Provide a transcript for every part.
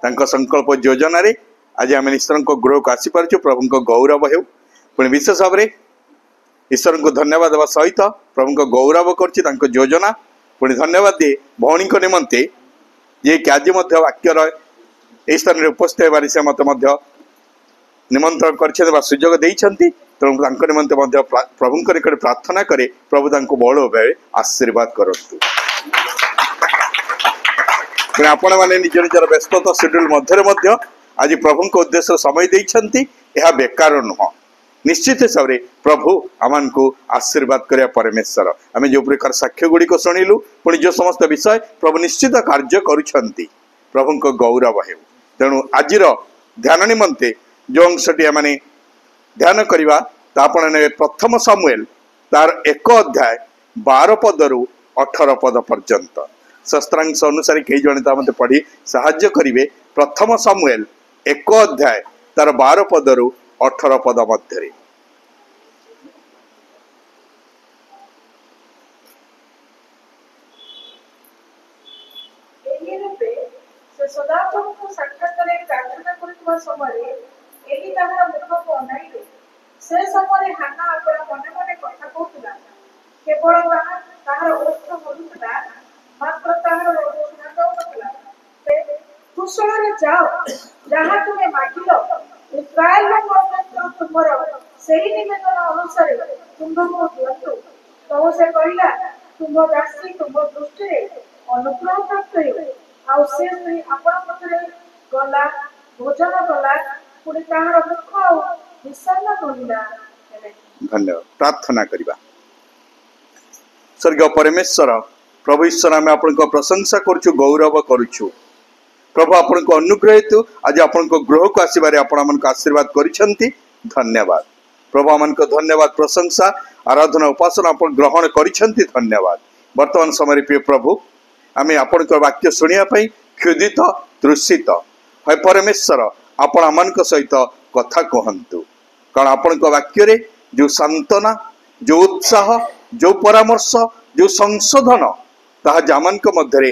संकल्प योजना रे आज आम ईश्वर को गृह को आसी पार्छु। प्रभु को गौरव हो पुणी विशेष भाव में ईश्वर को धन्यवाद देवा सहित प्रभु को गौरव कर योजना पुणी धन्यवाद दिए भौणी निमंते ये कि आज वाक्यर यही स्थान में उपस्थित होबार से मत निमंत्रण कर सुजोग देते तेणु निमंते प्रभु निकट प्रार्थना करे प्रभु बल भाव आशीर्वाद करतु। आपण मैंने निज निजर व्यस्तता शेड्यूल मध्य आज प्रभु को उद्देश्य समय देते यह बेकार नुह निश्चित हिसाब से प्रभु आम को आशीर्वाद कर परमेश्वर आम जो प्रकार साक्ष्य गुड़िक शुणिलु पुणी जो समस्त विषय प्रभु निश्चित कार्य करुँच प्रभु को गौरव हो तेणु आज ध्यान निमंते जो अंशटी मैंने ध्यान करवा ने प्रथम सामुएल तार 1 अध्याय 12 पदरु 18 पद पर्यंत शस्त्रांश अनुसार कई जन मत पढ़ी साहाय्य करेंगे। प्रथम सामुएल 1 अध्याय तार 12 पदरु 18 पद मध्य से समय हाना अपना मने मने कथा कहूला केवल ताहार ओठ बोलुला मात्र ताहार सुना कहूला कुशल रे जाओ जहां तुम्हें मागिलो इस्राएल रो परमेश्वर तुमरो सही निवेदन अनुसार तुमको दियंतु तो से कहला तुम दासी तुम दृष्टि रे अनुग्रह प्राप्त हो आ से स्त्री अपन पथरे गला भोजन कला पुणी ताहार मुख धन्यवाद। प्रार्थना करिबा। स्वर्गीय परमेश्वर प्रभु ईश्वर आम आपण प्रशंसा करुछु गौरव करुछु प्रभु आपण को अनुग्रह हेतु आज आपण को गृह को आसबार आपण आशीर्वाद करिसेंती धन्यवाद प्रभु आम को धन्यवाद प्रशंसा आराधना उपासना आपण ग्रहण करिसेंती धन्यवाद। वर्तमान समय प्रिय प्रभु आम आपण वाक्य शुणिया क्षुदित तृषित है परमेश्वर आपण आम सहित कथा कहतु कारण आपण वाक्य जो सांत्वना जो उत्साह जो परामर्श जो संशोधन ताहा जामान मध्य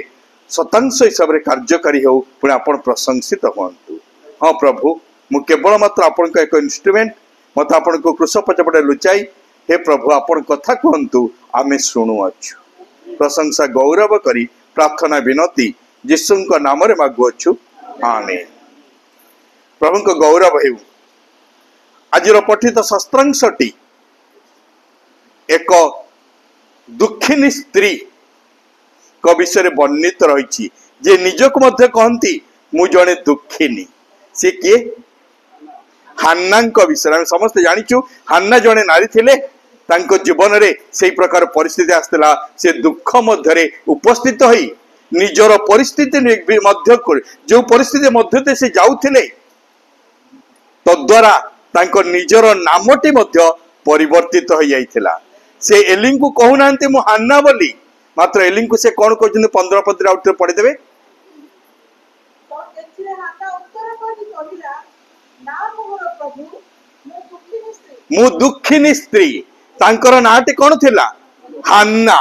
शतांश हिसाब से कार्यकारी हो पुणी आपण प्रशंसित हूँ। हाँ प्रभु मु केवल मात्र आपण एक इंस्ट्रूमेंट मत आपण को कृष पचपटे लुचाई हे प्रभु आपण कथा कहतु आमे शुणुअछु प्रशंसा गौरव करी प्रार्थना विनती यीशु नाम रे मागुअछु आमेन। प्रभु को गौरव हो। आज पठित शस्त्रांशटी एक दुखिनी स्त्री को विषय वर्णित रही जे निजक मध्य कहती मु जड़े दुखिनी सी किए हान्ना विषय समस्त जानिचु हान्ना जड़े नारी थिले तांको जीवन रे से प्रकार परिस्थिति आसला से दुख मध्य उपस्थित होई निजर परिस्थिति मध्य जो परिस्थिति मध्य से जाउथिले तद्वारा तांको निजर नामटी मध्य परिवर्तित हो जाइथिला से एलिंग को कहूना मु हान्ना बोली मात्र एलिंग को से कौन कहते 15 पद आउट पढ़ी देवे मु दुखिनी स्त्री तांकर नाटी कौन थिला हान्ना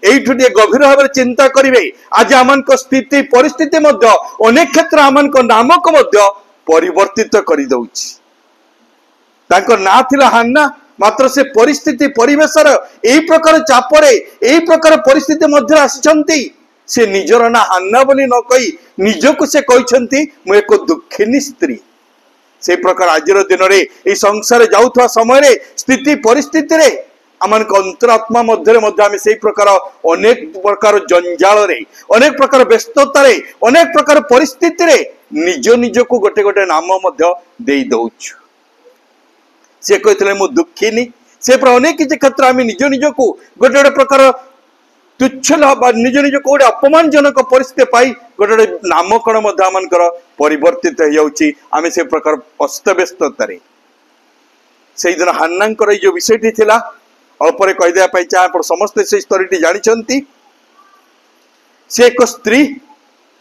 एठु गभीर भाव चिंता करिवे आज आमन को स्थिति परिस्थिति मध्य अनेक क्षेत्र आमन को नाम को मध्य परिवर्तित कर दउछि तांको ना थिला हान्ना मात्र से परिस्थिति परिवेशर एई प्रकार चापरे एई प्रकार परिस्थिति मध्य आछंती से निजर ना हान्ना बोली न कही निजको से कहछंती मु एक दुखिनी स्त्री से प्रकार आजिर दिन रे एई संसार जाउथवा समय रे स्थिति परिस्थिति रे आमन को अंतरात्मा मध्य आम से प्रकार अनेक प्रकार जंजाल रे अनेक प्रकार व्यस्तता रे अनेक प्रकार परिस्थिति रे निज निज को गोटे गोटे नाम मध्य देई दउछु से कहते मु दुखिनी से अनेक किसी क्षेत्र आम निज निज को गोटे गोटे प्रकार तुच्छ निज निज को गोटे अपमानजनक परिस्थिति पाई गोटे गोटे नामकरण आमकर परिवर्तित हो से प्रकार अस्तव्यस्तता से दिन हान्ना जो विषयटी थिला अल्परे कहीदेवाई चाहे समस्ते से स्तरीटी जानी से एक स्त्री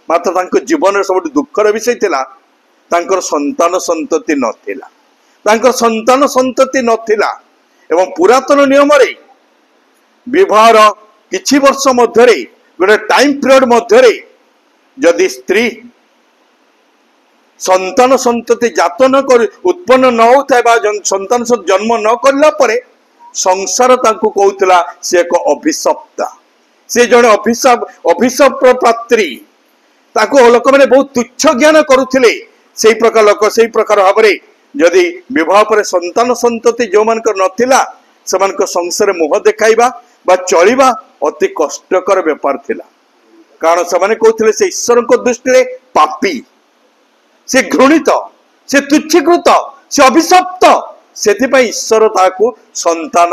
मात्र जीवन सब दुखर विषय थिला संतान संतति नथिला संतान संतति नथिला एवं पुरातन नियम रे विवाहर किछि वर्ष मध्य गोटे टाइम पीरियड मध्य जदि स्त्री संतान संतति जात न कर उत्पन्न न होता संतान जन्म न करला परे संसार तांको कहूला से एक अभिशप्ता से जड़े अभिशप पात्री ताको लोक मैंने बहुत तुच्छ ज्ञान करुले से प्रकार लोक से प्रकार भाव में जदि विवाह पर संतान संतति जो मान नथिला से संसार मुह देखाइबा बा चलिबा अति कष्टकर व्यापार थिला कारण से कहते से ईश्वर को दृष्टि पापी से घृणित से तुच्छीकृत से अभिशप्त से ईश्वर ताकू संतान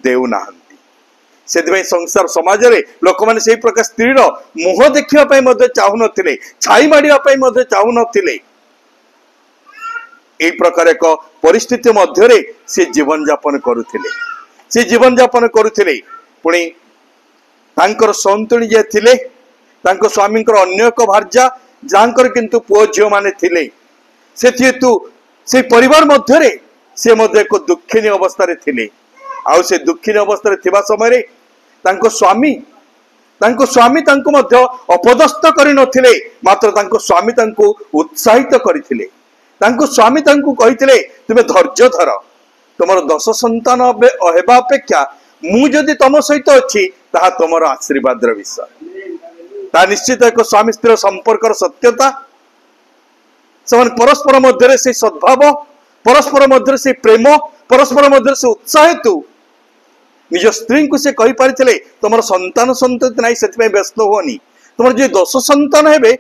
देउना से संसार समाज रे लोक मैंने से प्रकार स्त्री मुह देखा चाहू नथिले छाई मारिया चाहू नथिले एई प्रकार एक परिस्थिति मध्य से जीवन यापन करुथिले से जीवन यापन करुथिले पुणी तांकर संतुणी जे थिले तांको स्वामी अन्य एक भार्या जहाँकर किंतु पुओ झील माने थिले से हेतु से परिवार मध्य से एक दुखिनी अवस्था रे थिले आउ से दुखिनी अवस्था रे थिबा समय तांको स्वामी तांको मध्य अपदस्थ करि नथिले मात्र तांको स्वामी तांको उत्साहित करिथिले तांको स्वामी तांको कहिथिले तुमे धैर्य धर तुमर 10 संतान हेबा अपेक्षा मु जदि तुम सहित अछि ताहा तुमर आशीर्वाद विषय ता निश्चित एक स्वामी स्त्री संपर्कर सत्यता से परस्पर मध्य से सद्भाव परस्पर मध्य से प्रेम परस्पर मध्य से उत्साह हेतु निज स्त्री को से कही पारिथिले तुमर संतान संतति नहीं से व्यस्त हुअनी तुमर जो 10 संतान हेबे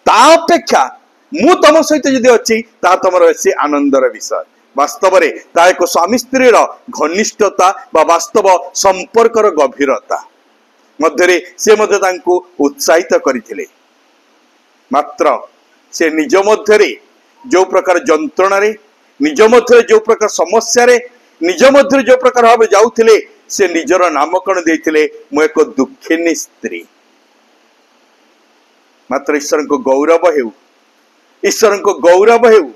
ता अपेक्षा मु तुम सहित जदि अच्छी ता तुम से आनंदर विषय वास्तव में ता एक स्वामी स्त्री घनिष्ठता वास्तव संपर्कर गभीरता मध्य से उत्साहित करथिले मात्र से निज मध्य जो प्रकार जंत्रणा निज मध्य जो प्रकार समस्या निज मध्य जो प्रकार भाव जाऊथिले से निजर नामकरण देथिले मु एक दुखिनी स्त्री मात्र ईश्वर को गौरव हेउ ईश्वर को गौरव हेउ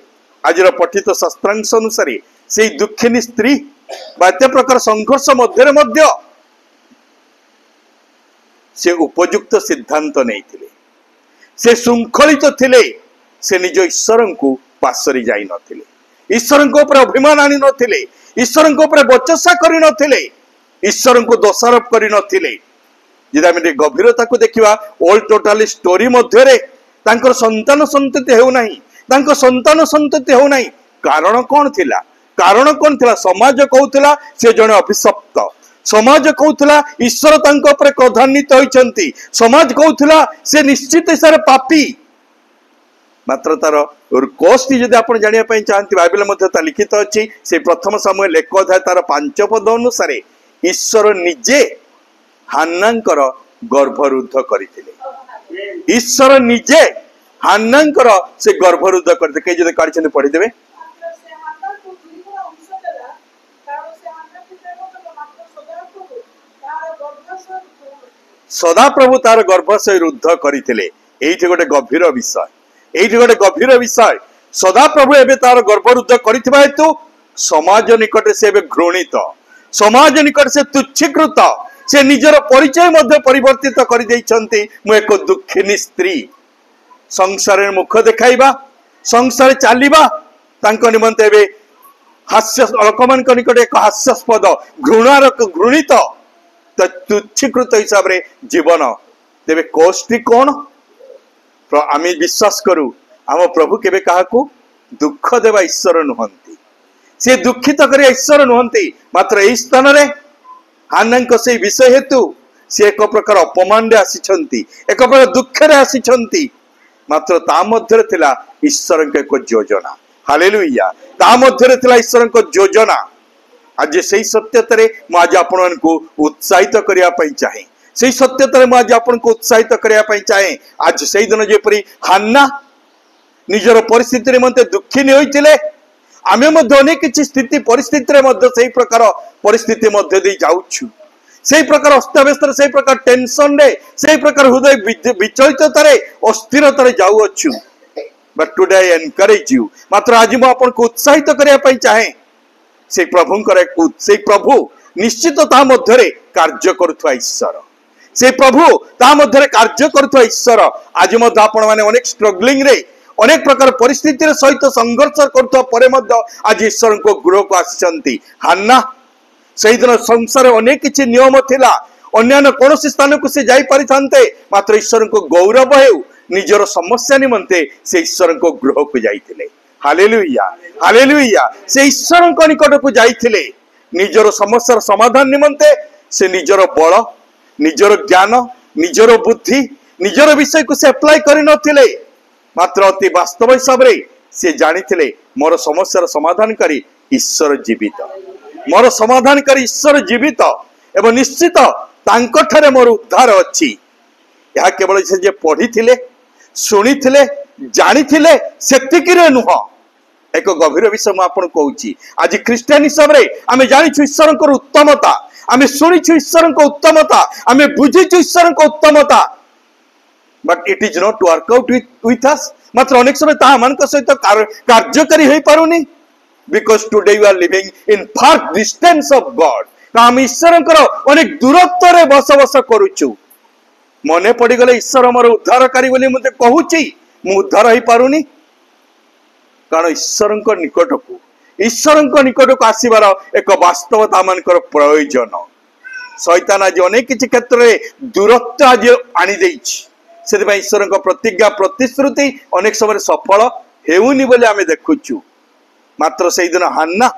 आज पठित शास्त्रांश अनुसार से दुखिनी स्त्री बात्य प्रकार संघर्ष मध्य से उपयुक्त सिद्धांत नहीं थिले से श्रृंखलित थिले से निज ईश्वर को पासरी जाई नथिले ईश्वर को ऊपर अभिमान आनी नथिले ईश्वर को ऊपर बचसा करि नथिले ईश्वर को दोषारोप करि नथिले जदि आमे गभीरता को देखिबा ऑल टोटली स्टोरी मध्य रे तांकर संतान संतति हेउ नाही तांकर संतान संतति हेउ नाही कारण कोन थिला समाज कहउथिला से जने अभिशप्त समाज कहउथिला ईश्वर तांको ऊपर क्रोधान्वित होइचंती समाज कहउथिला से निश्चित हिसाब रे पापी मात्र तार कोष्टी जदि आप जानिया पई चाहंती बाइबल मध्ये ता लिखित अछि से प्रथम सामुएल 1 अध्याय तार 5 पद अनुसार ईश्वर निजे हान्नांकर गर्भरुद्ध करथिले ईश्वर निजे हान्नांकर से गर्भरुद्ध करते के जदि काढि छन पढि देबे सदा प्रभु तार गर्भशय रुद्ध करथिले एइठे गोटे गभीर विषय सदा प्रभु एबे तार गर्भरुद्ध करिथिबा हेतु समाज निकट से एबे घृणित समाज निकट से तुच्छीकृत से निजर परिचय मध्य परिवर्तित कर देइछंती मु एक दुखिनी स्त्री संसार मुख देखाइबा संसार चलिबा तांको निमंते एबे हास्य लोकमान निकट एक हास्यास्पद घृणार घृणित तुच्छीकृत हिसाब रे जीवन तेबे कोष्टी कोन आमी विश्वास करू आम प्रभु केबे काहाकू दुख देवा ईश्वर नुहंती से दुखित करे ईश्वर नुहंती मात्र एई स्थान रे हान्नांक से विषय हेतु से एक प्रकार अपमान रे आसीछंती एक प्रकार दुख रे आसीछंती मात्र ता मध्य थिला ईश्वर एक योजना हालेलुया ता मध्य थिला ईश्वर योजना आज से सत्यता रे मु आज आपण मानकू उत्साहित करिया पई चाहे से सत्यता रे आज आपण को उत्साहित करिया पई चाहे आज से दिन जेपरी हान्ना निजर परिस्थिति रे मते दुखिनी होइतिले आमे मध्ये अनेक किछि स्थिति परिस्थिति रे मध्ये सेही प्रकार परिस्थिति मध्ये दे जाउछु सेही प्रकार अस्तव्यस्त रे सेही प्रकार टेंशन रे सेही प्रकार हृदय विचलितता रे अस्थिरता रे जाउ अछु but today I encourage you मात्र आज मु आपण को उत्साहित करिया पई चाहे से प्रभुंकर से प्रभु निश्चित ता मध्य रे कार्य करुथुवा ईश्वर से प्रभु ता मध्य रे कार्य करुथुवा ईश्वर आज मध्य आपण माने अनेक स्ट्रगलिंग रे अनेक प्रकार परिस्थिति सहित संघर्ष करुवा परे मध्य आज ईश्वर को गृह को आसिचंती हान्ना से दिन संसार अनेक किछि नियम थिला अन्य कौन स्थान को से जाई पारि थांते मात्र ईश्वर को गौरव हेउ निजर समस्या निमंते से ईश्वर को गृह को जाइथिले हालेलुया हालेलुया से ईश्वर को निकट को जाइथिले निजर समस्या समाधान निमंते से निजर बल निजर ज्ञान निजर बुद्धि निजर विषय को से अप्लाई करि नथिले मात्र अति वास्तव हिसाब रे से जानिथिले मोर समस्या समाधान करी ईश्वर जीवित मोर समाधान करी ईश्वर जीवित एवं निश्चित तांको ठारे मोर उद्धार अछि यह केवल से जे पढ़ी थिले शुणी थिले जानी थिले सेतिकी रे नुह एक गभीर विषय मैं आपन कहूची आज क्रिश्चियन हिसाब रे आमे जानि छु ईश्वर को उत्तमता आमे शुणी छु ईश्वर को उत्तमता आमे बुझी छु ईश्वर को उत्तमता but it is not work out with us मात्र अनेक समय ता मान को सहित कार्यकारी होई पारुनी because today you are living in far distance of God हम ईश्वर को अनेक दूरत्व रे बसवास करूछु मने पड़ी गले ईश्वर मोर उद्धारकारी बोली मते कहूची मु उद्धार होई पारुनी कारण ईश्वर निकट को आसीबार एक वास्तवता मानकर प्रयोजन शैतान आज अनेक किछि क्षेत्र में दूरत्व आज आनी देछि से ईश्वर प्रतिज्ञा प्रतिश्रुति अनेक समय सफल हेउनी बोली आमे देखुछु मात्र से दिन हान्ना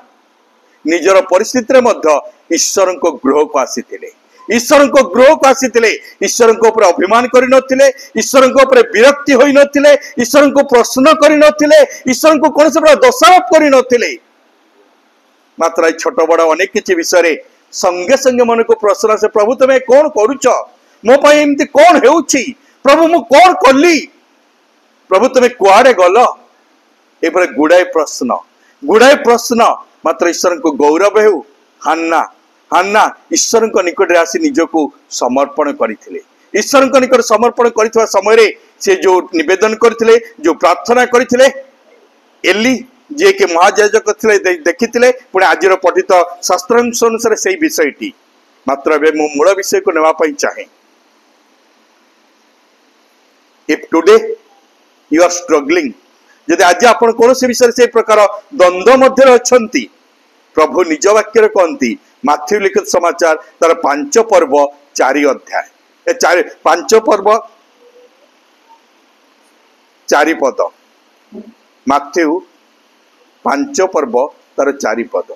निजर परिस्थिति मध्य ईश्वर को गृह को आसीथिले ईश्वर को गृह को आसीथिले ईश्वर को ऊपर अभिमान करि नथिले ईश्वर को ऊपर विरक्ति होई नथिले ईश्वर को प्रश्न करि नथिले ईश्वर को कौन से दोषारोप करि नथिले मात्र छोट बड़ अनेक किछि विषय संगे संगे मन को प्रश्न से प्रभु तुम कौन करुच मो पाई एमती कौन हेउछि प्रभु मु कौन कली प्रभु तुम कुआडे गल एपरे गुड़ाए प्रश्न मात्र ईश्वर को गौरव हेउ हान्ना ईश्वर को निकट आसी निजको समर्पण करथिले ईश्वर को निकट समर्पण करथिबा समय रे से जो निवेदन करथिले जो प्रार्थना करथिले एली जे के महायाजक थिले देखिथिले पुणे आजिर पठित शास्त्रांश अनुसार सेही विषयटी मात्र बे मु मूल विषय को नेवा पई चाहे if today you are struggling यदि आज आपण कौन से विषय से प्रकार द्वंद्व मध्य अछंती प्रभु निज वाक्य कहती माथ्यू लिखित समाचार तार 5 पर्व 4 अध्याय 5 पर्व 4 पद माथ्यू 5 पर्व तार 4 पद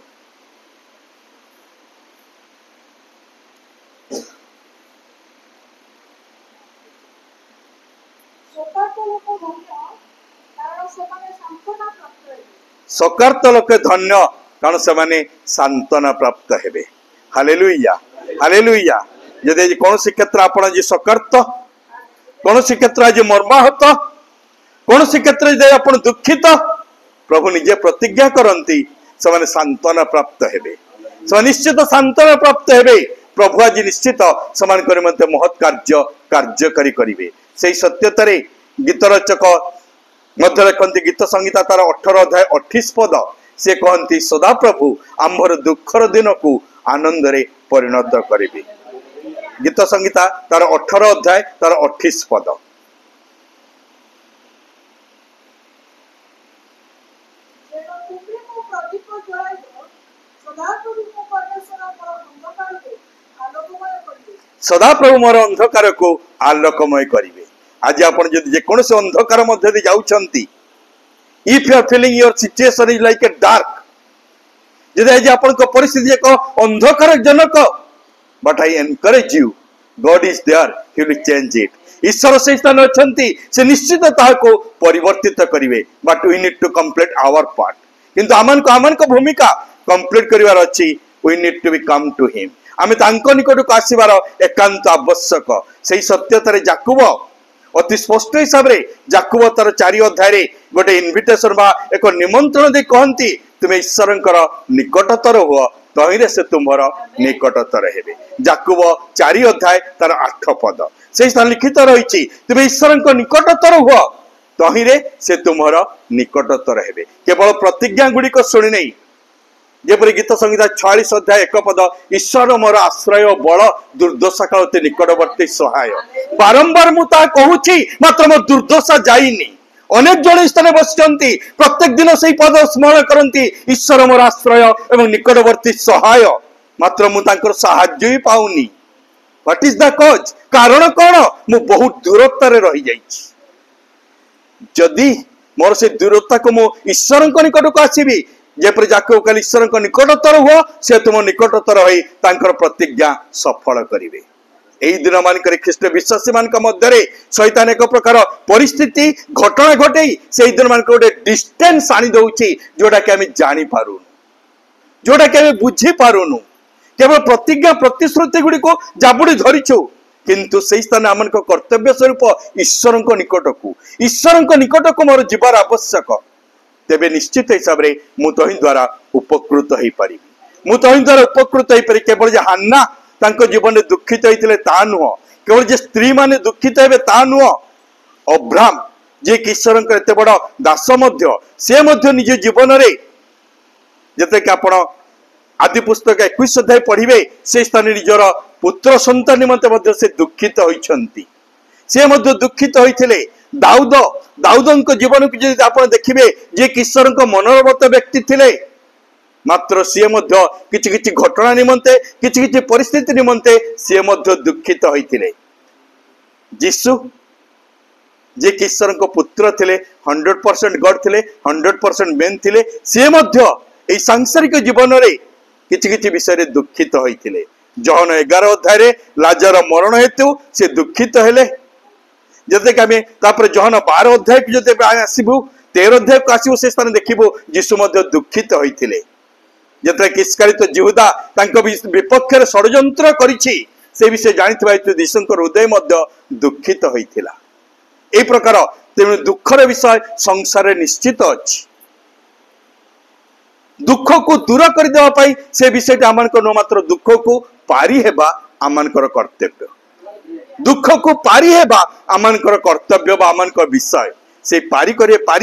सकार्त लोक धन्य कारण से माने सांत्वना प्राप्त हेबे हालेलुया हालेलुया यदि कौन सी क्षेत्र आपण जे सकार्त कौन सी क्षेत्र आज मर्माहत कौन सी क्षेत्र जे आपण दुखित प्रभु निजे प्रतिज्ञा करंती से माने सांत्वना प्राप्त हेबे से निश्चित सांत्वना प्राप्त हेबे प्रभु आज निश्चित समान करे मते महत् कार्यकारी करिवे सेही सत्यतारे गीत रचक मध्य लिखती गीत संहिता तार 18 अध्याय 28 पद से कहती सदा प्रभु आम्भर दुखर दिन को आनंद रे परिणत करिवे गीत संहिता तार 18 अध्याय तार 28 पद सदा प्रभु मोर अंधकार को आलोकमय करिवे आज आपण जदि जे कोन से अंधकार मध्य दे जाउछंती if you are feeling your situation is like a dark जदि आज आपण को परिस्थिति एक अंधकार जनक but I encourage you God is there he will change it ईश्वर से स्थान अछंती से निश्चित ताहा को परिवर्तित करिवे but we need to complete our part किंतु आमन को भूमिका कंप्लीट करिवार अछि we need to be come to him आमे तांको निकट को आसीबार एकांत आवश्यक सेही सत्यतारे याकूब अति स्पष्ट हिसाब रे याकूब तार 4 अध्याय रे गोटे इनविटेशन बा एक निमंत्रण दे कहंती तुमे ईश्वरंकर निकटतर हुआ तहिरे से तुम्हर निकटतर हेबे याकूब 4 अध्याय तार 8 पद से स्थान लिखित रही तुमे ईश्वरंकर निकटतर हुआ तहिरे से तुम्हर निकटतर हेबे केवल प्रतिज्ञा गुडी को सुनि नै जेपरि गीत संहिता 46 अध्याय 1 पद ईश्वर मोर आश्रय बल दुर्दशा कालते निकटवर्ती सहाय बारंबार मु ता कहूची मात्र मो दुर्दशा जाईनी अनेक जन स्थान बसचंती प्रत्येक दिन से पद स्मरण करती ईश्वर मोर आश्रय एवं निकटवर्ती सहाय मात्र मु तांकर साहाय्य ही पाउनी। व्हाट इज द कॉज कारण कौन मु बहुत दूरता रे रही जाइछि। जदि मोर से दूरता को मु ईश्वर निकट को आसीबी जेपरि जाके कल ईश्वर निकटतर हुआ से तुम निकटतर होई तांकर प्रतिज्ञा सफल करिवे। एई दिन मानकर ख्रीष्ट विश्वासी मान मध्य शैतान एक प्रकार परिस्थिति घटना घटई से दिन मान गोटे डिस्टेंस आनी दउछि जोटा कि आमे जानि पारुनु जोटा कि आमे बुझी पारुनु केवल प्रतिज्ञा प्रतिश्रुति गुडी को जाबुडी धरिछु किंतु से स्थान आमन कर्तव्य स्वरूप ईश्वर निकट को मोर जीवार आवश्यक तेबे निश्चित हिसाब रे मु तहि द्वारा उपकृत होई परिबी। मु तहि द्वारा उपकृत होई परि केवल जे हान्ना तांको जीवन में दुखित होइतिले ता नुह केवल जे स्त्री माने दुखित हेबे ता नुह अब्राहम जे ईश्वर एते बड़ दास मध्य से मध्य निज जीवन रे जते कि आपण आदि पुस्तक 21 अध्याय पढ़िबे से स्थान निजर पुत्र संतान निमंते मध्य से दुखित होइछंती से मध्य दुखित होइतिले। दाऊदଙ୍କ जीवन को यदि आपण देखिबे जे ईश्वर मनोरमत व्यक्ति थिले मात्र सी मध्य किछि किछि घटना निमंते किछि किछि परिस्थिति निमंते सी मध्य दुखित होइतिले। यीशु जे ईश्वर पुत्र थिले 100% गॉड थिले 100% मैन थिले सी मध्य एई सांसारिक जीवन रे किछि किछि विषय रे दुखित होइतिले। जॉन 11 अध्याय रे लाजर मरण हेतु से दुखित हेले जते कि आमे तापर जॉन 12 अध्याय को जते आसीबु 13 अध्याय को आसीबु से स्थान देखिबु यीशु मध्य दुखित होइतिले जते कि इस्करियोत यहूदा तांको विपक्ष रे षडयंत्र करिछि से विषय जानिथिबा हेतु यीशुंकर हृदय मध्य दुखित होइतिला। ए प्रकार तेणु दुखर विषय संसार निश्चित अछि। दुख को दूर कर देवा पाई से विषय आमनकर न मात्र दुख को पारी हेबा आमनकर कर्तव्य दुख को पारी हेबा आमनकर कर्तव्य बा आमनकर विषय से पारी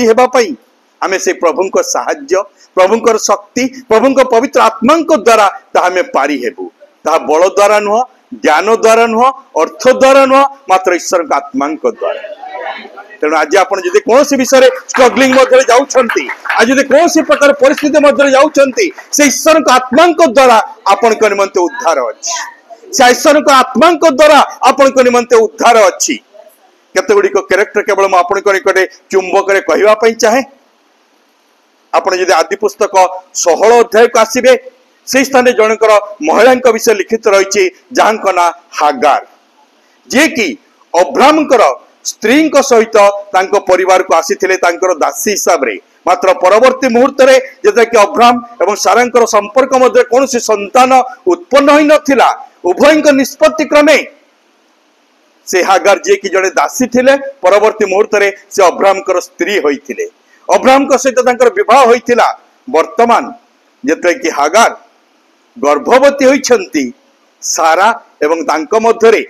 हेबा पाई आमे से प्रभुंक साहाय्य प्रभुंकर शक्ति प्रभुंक पवित्र आत्मांक द्वारा ता हमें पारी हेबु ता बल द्वारा नुह ज्ञान द्वारा नुह अर्थ द्वारा नुह मात्र ईश्वर आत्मांक द्वारा। तेणु आज आप कौन विषय स्ट्रगलिंग जाऊँगी आज कौन प्रकार परिस्थिति मध्य जाऊँगी से ईश्वर आत्मांक द्वारा आपण निमंते उद्धार अच्छी से ईश्वर आत्मांक द्वारा आपण निमंते उद्धार अच्छी। केते गुड़िक कैरेक्टर केवल मुझे आपण निकटे चुंबक कहवाई चाहे आपड़ जब आदि पुस्तक 16 अध्याय को आसबे से स्थान जनकर महिला विषय लिखित रही जहाँ ना हागार जे कि अब्राहमकर स्त्री सहित परिवार को आसी दासी हिसाब रे मात्र परवर्ती मुहूर्त रे जैसे कि अब्राहम एवं सारांकर संपर्क मध्य कौन संतान उत्पन्न होई नथिला उभयଙ୍କ निष्पत्ति क्रमे से हागार जे कि जड़े दासी थिले परवर्ती मुहूर्त रे से अब्राहमकर स्त्री होइथिले अब्राहम सहित तांकर विवाह होइथिला। वर्तमान जते कि हागार गर्भवती होइछंती सारा एवं तांको मध्य रे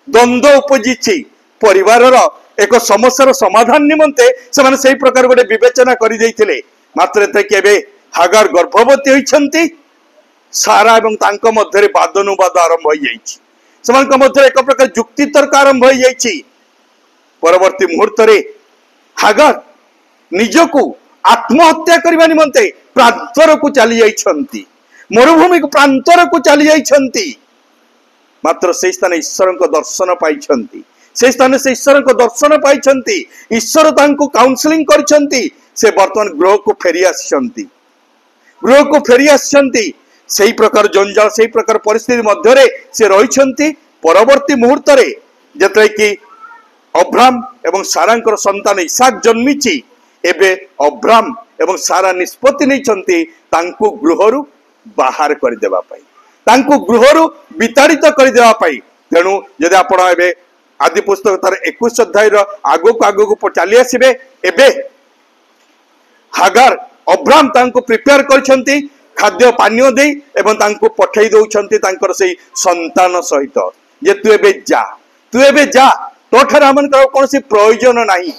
द्वंद्व उपजिछि परिवार एक समस्या समाधान निमंते से प्रकार गोटे विवेचना कर मात्र एते कि एबे हागार गर्भवती होइछंती सारा एवं तांको मध्य वादनुवाद आरंभ हो जाइछि सेमानक मध्य एक प्रकार जुक्ति तर्क आरंभ हो जाइछि। परवर्ती मुहूर्त रे हागार निजको आत्महत्या करबा निमंते प्रांतर को चली जाइछंती मरुभूमि को प्रांतर को चली जाइछंती मात्र से स्थान ईश्वर दर्शन पाई से स्थान से ईश्वर दर्शन पाई ईश्वर तांको काउंसलिंग करछंती से वर्तमान गृह को फेरी आछंती सही प्रकार जंजाल सही प्रकार परिस्थिति मध्य रे से रहिछंती। परवर्ती मुहूर्त रे जते कि अब्राहम एवं सारांकर संतान इसाक जन्मिछि एबे अब्राहम एवं सारा निष्पत्ति नैछंती तांको गृहरु बाहर कर देबा पाई तांको गृहरु विताड़ित कर देबा पाई। तेणु जदि आपण एबे आदि पुस्तक तार 21 अध्याय आगो को चली आसबे एबे हागार अब्राहम तांको प्रिपेयर करछंती खाद्य पानीय दे एवं तांको पठै दउछंती तांकर सेही संतान सहित जे तू एबे जा तोठार आमनकर कोनसी प्रयोजन नाही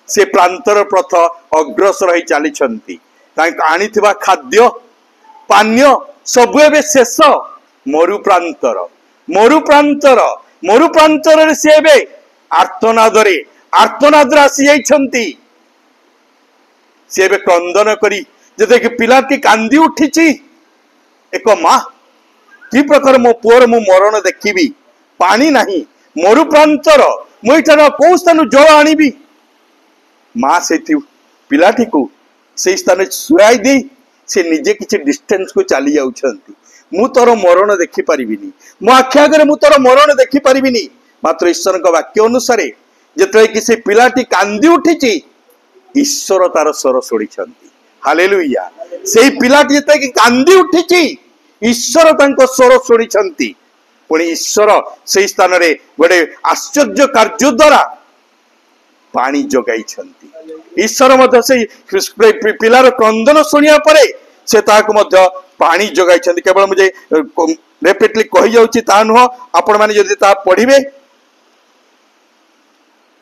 से प्रांतर प्रथ अग्रसर होई चलीछंती तांको आनिथिबा खाद्य पानीय सब एबे शेष मरुप्रांतर से एबे आर्तनादरे आर्तनाद आसी जाइछंती से एबे क्रंदन करी जदे कि पिलाटी कांदी उठिची एक माँ कि प्रकार मो पुअर मु मरण देखिबी पानी नाही मरु प्रांतर मुइठार कौ स्थान जल आनिबी माँ से पिलाटी को से स्थान सुराई दे से निजे किसी डिस्टेंस को चली जाउछंती मु तोर मरण देखि परिबिनी मो आखि आगे मु तोर मरण देखि परिबिनी मात्र ईश्वर का वाक्य अनुसार जेतले कि से पिलाटी कांदी उठिची ईश्वर तार स्वर शुणिछंती हालेलुया से पिलाटी जेतले कि कांदी उठिची ईश्वर तांको स्वर शुणिछंती पुणी ईश्वर से स्थान रे गोटे आश्चर्य कार्य द्वारा पानी जोगाई ईश्वर मध्य से पिलार क्रंदन शुणिया परे से ताको मध्य पानी जोगाई केवल मुझे रेपिटली कही जाउची ता नुह आपण माने जदि ता पढ़िबे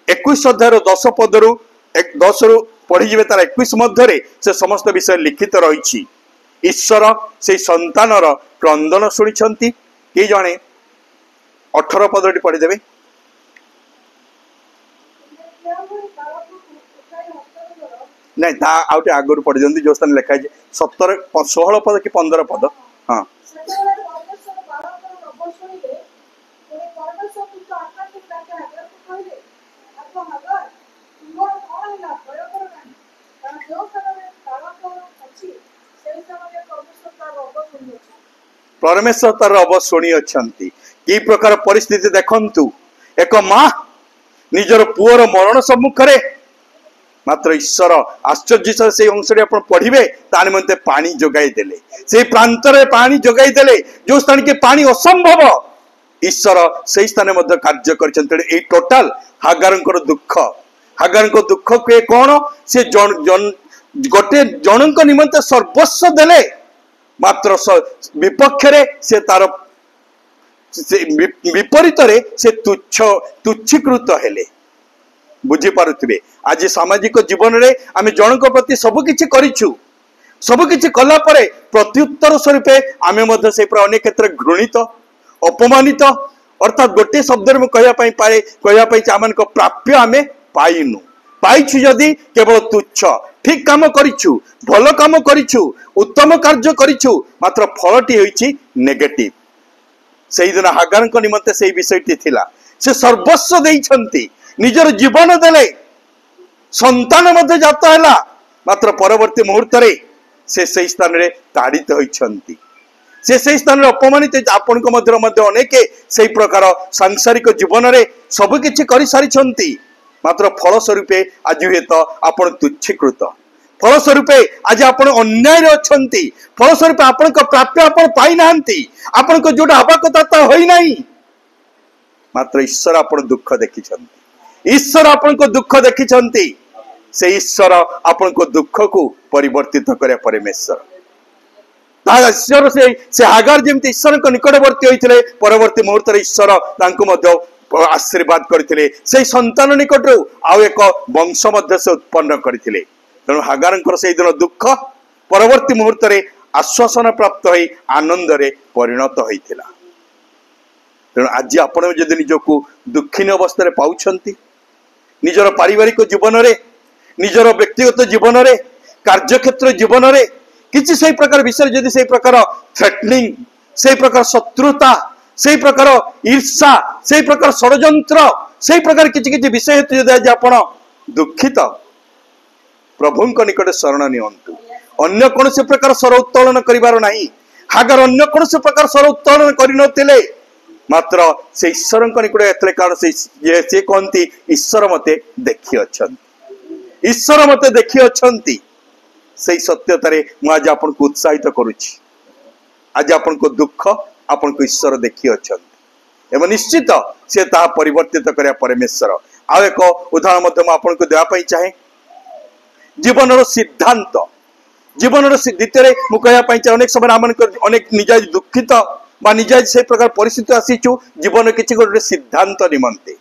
21 अध्याय 10 पदरु 10 रु पढ़ी जिवे तार 21 मध्य से समस्त विषय लिखित रही ईश्वर से संतानर क्रंदन शुणिछंती कि जणे 18 पदटी पढ़ीदेवे नहीं ता आउटे आगुर पढ़ी दियंती जो स्थान लिखा है 17 16 पद कि 15 पद हाँ परमेश्वर तार रब शुणी अछंती कि प्रकार परिस्थिति देखंतु एक माँ निजर पुअर मरण सम्मुख रे मात्र ईश्वर आश्चर्य से अंश पढ़िबे ता निमंते पानी जोगाई देले से प्रांत रे पानी जोगाई देले जो स्थान के पानी असंभव ईश्वर से स्थान मध्य कार्य करछन्ते ए टोटल हागारंकर दुख के कोन से गोटे जनक निमंते सर्वस्व देले मात्र विपक्ष रे से तार विपरीत रे से तुच्छीकृत हेले बुझी पारुथिबे आज सामाजिक जीवन रे आमे जनक प्रति सब किछि कला परे प्रत्युत्तर स्वरूप आमे मध्य से अनेक क्षेत्र घृणित अपमानित अर्थात गोटे शब्द में कहया आमान को प्राप्य आमे पाइनु पाइछु जदि केवल तुच्छ ठीक काम करिछु भल काम करिछु उत्तम कार्य करिछु मात्र फलटी होइछि नेगेटिव सेही दिन हागारक निमंते सेही विषयटी थिला से सर्वस्व देइछंती निजर जीवन देले संतान मध्य जात हैला मात्र परवर्ती मुहूर्त रे से स्थान रे ताड़ित होइछंती से स्थान रे अपमानित आपण को मध्य अनेक से प्रकार सांसारिक जीवन रे सब किछि करि सारिछंती मात्र फलस्वरूप आज हुए तो आपण तुच्छीकृत फलस्वरूप आज आपण अन्याय अच्छी फलस्वरूप आपण प्राप्य आपण पाई नांती आपण को जोटा हवा कथा ता होई नाही मात्र ईश्वर आपण दुख देखिछंती ईश्वर आपण को दुख देखिछंती से ईश्वर आपण को दुख को परिवर्तित करे परमेश्वर ईश्वर से हागार जेमती ईश्वर को निकटवर्ती होइथिले परवर्ती मुहूर्त रे ईश्वर तांको मध्य आशीर्वाद करथिले से संतान निकट आउ एक वंश मध्य से उत्पन्न करथिले तेणु हागारंकर से दिन दुख परवर्ती मुहूर्त रे आश्वासन प्राप्त होई आनंद रे परिणत होइथिला तेणु आज आपण जदि निजको दुखीन अवस्था रे पाउछंती निजर पारिवारिक जीवन रे निजर व्यक्तिगत जीवन रे कार्यक्षेत्र जीवन रे किछि सेही प्रकार विषय जदि सेही प्रकार थ्रेटनिंग सेही प्रकार शत्रुता से प्रकार ईर्षा से प्रकार षड्यंत्र से प्रकार किछि किछि विषय हेतु यदि आज आपण दुखित प्रभु निकट शरण नियंतु अन्य कौन से प्रकार स्वर उत्तोलन करिवार नाही हागार अन्य कौन से प्रकार स्वर उत्तोलन करि नथिले मात्र से ईश्वर निकट एतले कारण से कहती ईश्वर मते देखि अछंती ईश्वर मते देखि अछंती से सत्यतारे मु आज आपन को उत्साहित करूछि आज आपन को दुख आपन को ईश्वर देखि अछंती एवं निश्चित से ता परिवर्तित करिया परमेश्वर आ एक उदाहरण मते मु आपन को देवा पई चाहे जीवन सिद्धांत जीवन द्वितीय मु कहया पई चाहे अनेक समय आमन अनेक निजाज दुखित बा निजाज से प्रकार परिस्थिति आसीचु जीवन किछि गोटे सिद्धांत निमंते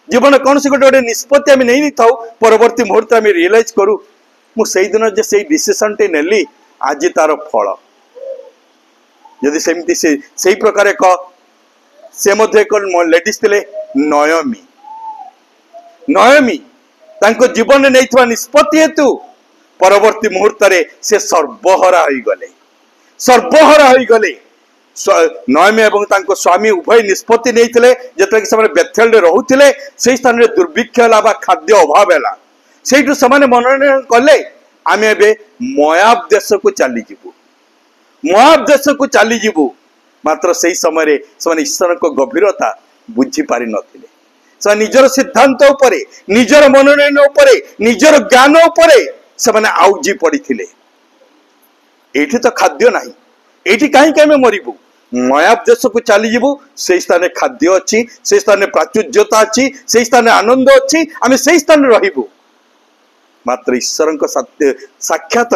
जीवन कौन से गोटे निष्पत्ति आम नहीं था परवर्ती मुहूर्त आम रियलाइज करूँ मुझे दिन जे से डिसीजन टे नेली आज तार फल जदि सेमती से प्रकार एक से एक लेडीज थे नयमी नयमी तांको जीवन में नहीं निष्पत्ति हेतु परवर्ती मुहूर्त से सर्वहरा हो गले सर्वहरा हो गले नयमी एवं तांको स्वामी उभय निष्पत्ति नहीं जिते बेथेल रोते से स्थान में दुर्भिक्ष है खाद्य अभाव है से मनोरंजन कले आम ए मोआब देश को चलीजु मोआब देश को चलीजु मात्र से समय से ईश्वर को गभीरता बुझी पारि नथिले से निजर सिद्धांत उपरे निजर मनोनयन उपरे निजर ज्ञान उपरे से माने आउजी पड़िथिले एठी तो खाद्य नाही एठी काहे के हमें मरिबु मोआब देश को चली जीवु से स्थान खाद्य अच्छी से स्थान प्राचुर्यता अच्छी से स्थान आनंद अच्छी आम से स्थान रहिबु मात्र ईश्वर साक्षात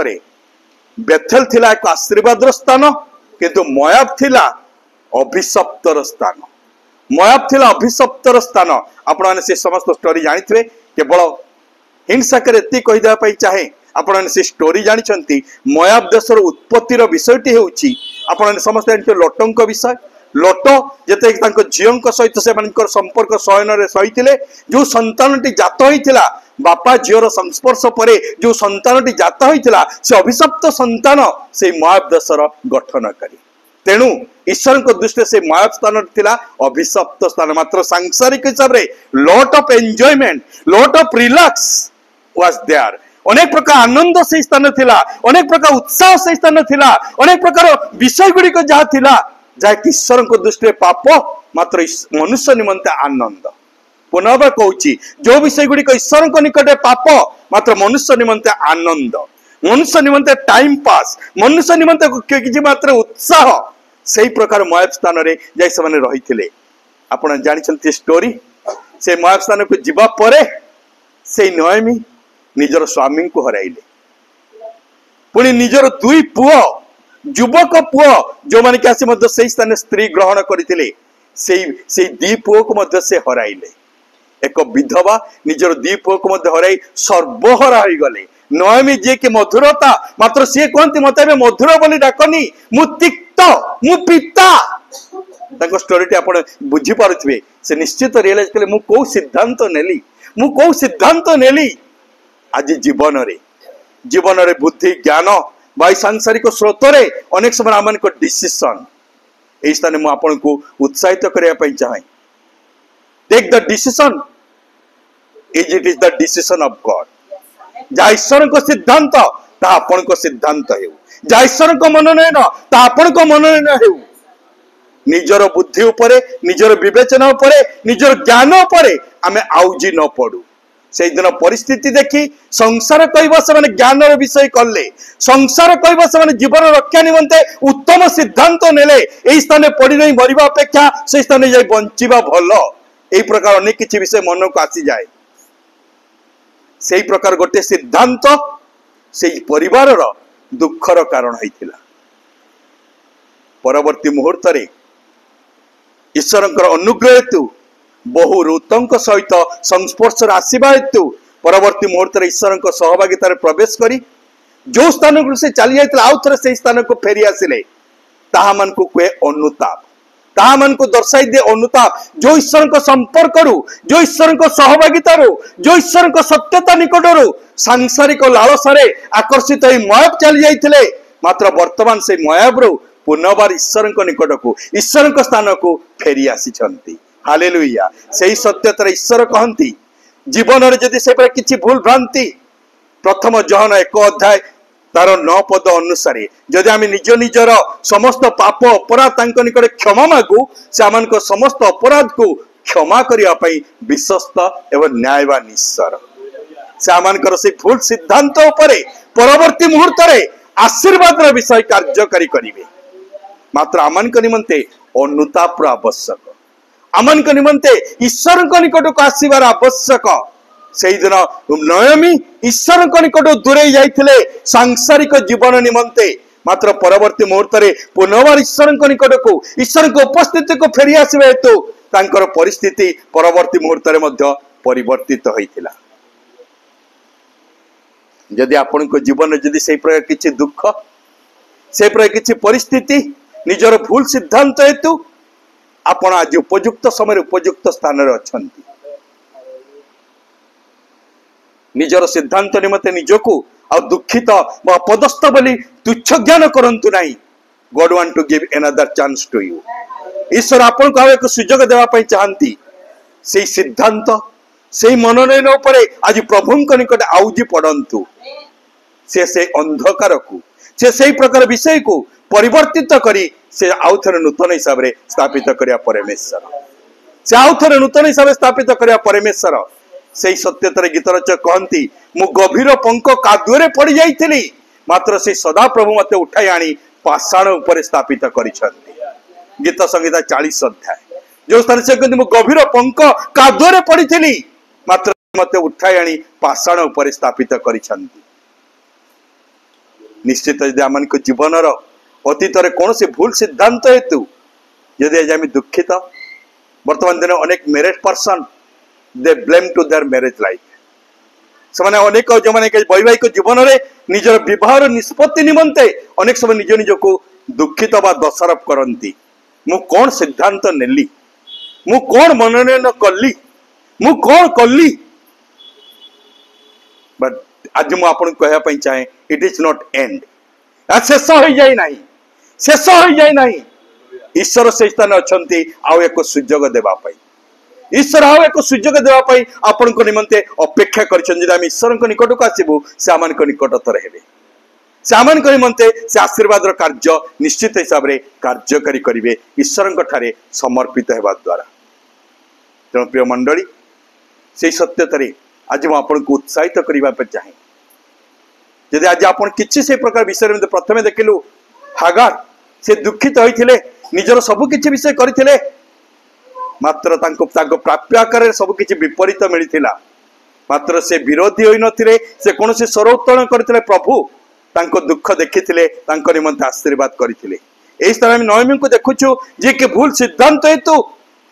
बेथेल थिला एक आशीर्वाद स्थान किंतु मोआब थिला अभिशप्तर स्थान मोआब थिला अभिशप्तर स्थान आपण से समस्त स्टोरी जानिथिबे केवल हिंसाकर एति कहि देबा पई चाहे आपण से स्टोरी जानिछंती मोआब देशर उत्पत्तिर विषयटी हेउची आपण समस्त जानते लोटों विषय लोट जेते तांको झियों सहित से मानकर संपर्क शयन रे सहितिले जो संतानटी जात होइतिला बापा झियोर संस्पर्श परे जो संतानटी जात होइतिला से अभिशप्त संतान से मोआब देशर गठनकारी तेणु ईश्वर को दृष्टि से मोआब स्थान थिला अभिशप्त स्थान मात्र सांसारिक हिसाब रे lot of enjoyment lot of relax was there अनेक प्रकार आनंद से स्थान थिला अनेक प्रकार उत्साह से स्थान थिला अनेक प्रकार विषय गुड़ी को जहाँ थिला जहाँ ईश्वर को दृष्टि पाप मात्र मनुष्य निमंते आनंद पुनः कहूँ जो विषय गुड़िक ईश्वर को निकटे पाप मात्र मनुष्य निमंते आनंद मनुष्य निमंते टाइम पास मनुष्य निमंते किसी मात्र उत्साह से प्रकार मोआब स्थान रे जाई से माने रहिथिले आपण जानिछंती स्टोरी से मोआब स्थान को जीवा परे से नयमी निजर स्वामी को हराइले पुणी निजर दुई पुओ युवक पुओ जो माने कि मध्य से स्थान स्त्री ग्रहण करथिले से दी पुओ को मध्य से हराइले एक विधवा निजर दी पुओ को मध्य हराई सर्वहरा हो गले नयमी जे कि मधुरता मात्र सी कहती मत मधुर बोली डाकनी मु तिक्त मु पिता ताको स्टोरीटी आपण बुझी पारुथिबे से निश्चित रियलाइज कले मु को सिद्धांत नेली आज जीवन रे बुद्धि ज्ञान बाई सांसारिक स्रोत रे अनेक समय आम डिसीजन यही स्थान मुझे आपन को उत्साहित करने चाहे take the decision is it is the decision of God जहाँ ईश्वर को सिद्धांत ता आपन को सिद्धांत हेउ जहाँ ईश्वर को मनोनयन ता आपन को मनोनयन हेउ निजर बुद्धि उपरे निजर विवेचना उपरे निजर ज्ञान उपरे आमे आउजी न पड़ू से दिन परिस्थिति देखी संसार कहब से ज्ञान विषय कले संसार कहब से जीवन रक्षा निमंते उत्तम सिद्धांत नेले यही स्थान पड़ी नहीं मरिबा अपेक्षा से स्थान जाई बंचिबा भल यही प्रकार अनेक किसी विषय मन को आसी जाए से प्रकार गोटे सिद्धांत से परिवार दुखर कारण होइथिला परवर्ती मुहूर्त रे ईश्वर अनुग्रह हेतु बहु ऋतुओं सहित संस्पर्श आसवा हेतु परवर्ती मुहूर्त ईश्वर सहभागितार प्रवेश करी जो स्थान को से चली जाता आउ थे से स्थान को फेरी आसिले ताहा मन को कहे अनुताप ताहा मन को दर्शाई दे अनुताप जो ईश्वर को संपर्क जो ईश्वर को सहभागिता जो ईश्वर को सत्यता निकट सांसारिक लालसारे आकर्षित हो मोआब चली जाते मात्र वर्तमान से मोआब पुनर्बार ईश्वर निकट को ईश्वर स्थान को फेरी आसी हालेलुया से सत्यतार ईश्वर कहती जीवन में जदि से किसी भूल भ्रांति प्रथम जहन 1 अध्याय तार 9 पद अनुसार जदि आम निज निजर समस्त पाप अपराध निकट क्षमा मागू से आम समस्त अपराध को क्षमा करने विश्वस्त एवं न्यायवान ईश्वर से आम से भूल सिद्धांत उपरे परवर्ती मुहूर्त आशीर्वाद विषय कार्यकारी करेंगे मात्र आम निमंते अनुताप आवश्यक आमन निमंते ईश्वर निकट को आसबार आवश्यक से दिन नयमी ईश्वर निकट दूरे जाइथिले सांसारिक जीवन निमंते मात्र परवर्ती मुहूर्त पुनर्बार ईश्वर निकट को ईश्वर को उपस्थिति को फेरी आसवा हेतु तांकर परिस्थिति परवर्ती मुहूर्त परिवर्तित होइथिला जदि आपण को जीवन जदि से प्रकार किछि दुख से प्रकार किछि परिस्थिति निजर भूल सिद्धांत हेतु आपण आज उपयुक्त समय उपयुक्त स्थान रे अछंती निजर सिद्धांत निमते निजको आ दुखित व अपदस्थ बोली तुच्छ ज्ञान करंतु नहीं। God want to give another chance to you. ईश्वर आपन को एक सुजोग देवा पई चाहंती। से सिद्धांत से मनोनयन उपरे आज प्रभुंक निकट आउजी पड़ंतु। से अंधकार को से प्रकार विषय को परिवर्तित करी से आउ थे नूतन हिसाब से स्थापित करिया परमेश्वर। से आउ थे नूतन हिसाब से स्थापित करिया परमेश्वर। से सत्यतर गीत रचक कहती मु गभीर पंख कादुरे पड़ जाइली मात्र से सदा प्रभु मते उठाई आनी पाषाण उपरे स्थापित करिसंती। गीत संहिता 40 अध्याय जो स्थान से कहते मु गभीर पंख कादुरे पड़ी मात्र मते उठाई आनी पाषाण उपरे स्थापित करिसंती। निश्चित यदि आम जीवन अतीत कौन से भूल सिद्धांत हेतु यदि आज आम दुखित वर्तमान दिन अनेक married person they blame to their marriage life से अनेक जो मैंने वैवाहिक जीवन में निजर विवाह निष्पत्ति निमंते अनेक समय निज निज को दुखित बा दोषारोप करती। मु कौन सिद्धांत नेली मु कौन मनोनयन कली मु कौन कली बट आज मु आपन कहया चाहे इट इज नॉट एंड शेष हो जाए नहीं शेष हो जाए नहीं। ईश्वर से स्थान अच्छी आउ एक सुजोग देवाई ईश्वर आउ एक सुजोग देवाई आपण को निमंते अपेक्षा कर ईश्वर निकट को आसबू से आम निकटतर हे से आम निमंते से आशीर्वाद कार्य निश्चित हिसाब से कार्यकारी करेंगे ईश्वर ठारे समर्पित होगा द्वारा। तेणु प्रिय मंडली से सत्यतार आज मुझे आपन को उत्साहित करने चाहे यदि आज आप किसी से प्रकार विषय में प्रथम देखिलु हागार से दुखित होते निजर सबकि विषय करते मात्र प्राप्य आकार सबकि विपरीत मिलता मात्र से विरोधी हो नथिले से कौन से स्वर उत्तोलन करते प्रभु तांको दुख देखिथिले तांको निमंते आशीर्वाद करथिले। एही स्थान में नहमी को देखुछु जे कि भूल सिद्धांत हेतु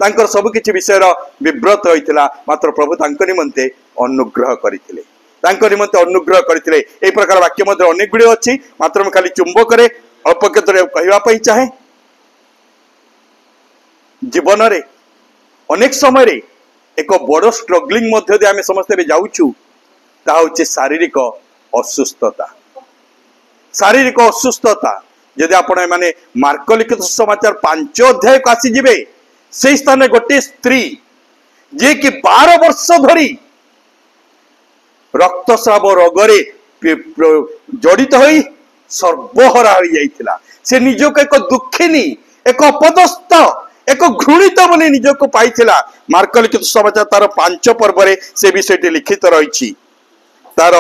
तांकर सबकि विषय विव्रत होइथिला मात्र प्रभु तांको निमंते अनुग्रह करथिले तांको निमंते अनुग्रह करथिले। एही प्रकार वाक्य मध्ये अनेक गुडी अछि मात्र मैं खाली चुंबक रे अल्प केतरे कहवा पई चाहे जीवन रे अनेक समय रे एक बड़ स्ट्रगलिंग मध्य दे आमे समस्त जाउछु ता होछि शारीरिक असुस्थता। शारीरिक असुस्थता यदि आपण माने मार्क लिखित समाचार 5 अध्याय को आसी जिवे से स्थान गोटे स्त्री जे कि 12 वर्ष धरी रक्तस्राव रोगरे जड़ित होई सर्वहरा हो जाइथिला। से निजको एक दुखिनी एक अपदस्थ एक घृणित बोली निजको पाइथिला। मार्क लिखित समाचार तार 5 पर्व से विषयटी लिखित रही तार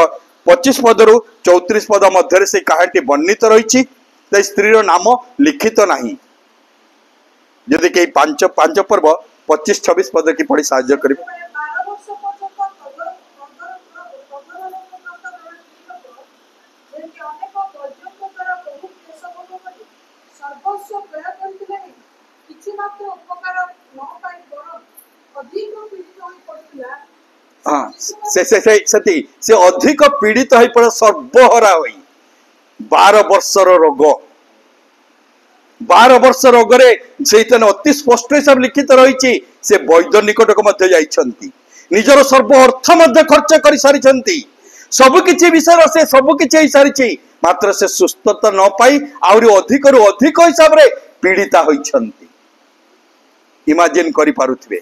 25 पदरु 34 पद मध्य से कहानी वर्णित रही स्त्री नाम लिखित नहीं। यदि कई 5 पर्व 25-26 पद की पढ़ी साहाय्य कर हाँ से अधिक पीड़ित हो पड़े सर्वहरा हो 12 वर्षर रोग 12 वर्ष रोगरे से अति स्पष्ट हिसाब लिखित रही से वैद्य निकट को निजर सर्व अर्थ खर्च कर सारी सबकि विषय से सबकि सारी मात्र से सुस्थता न पाई आहरी अधिक रु अधिक हिसाब से पीड़िता होती। इमाजिन करें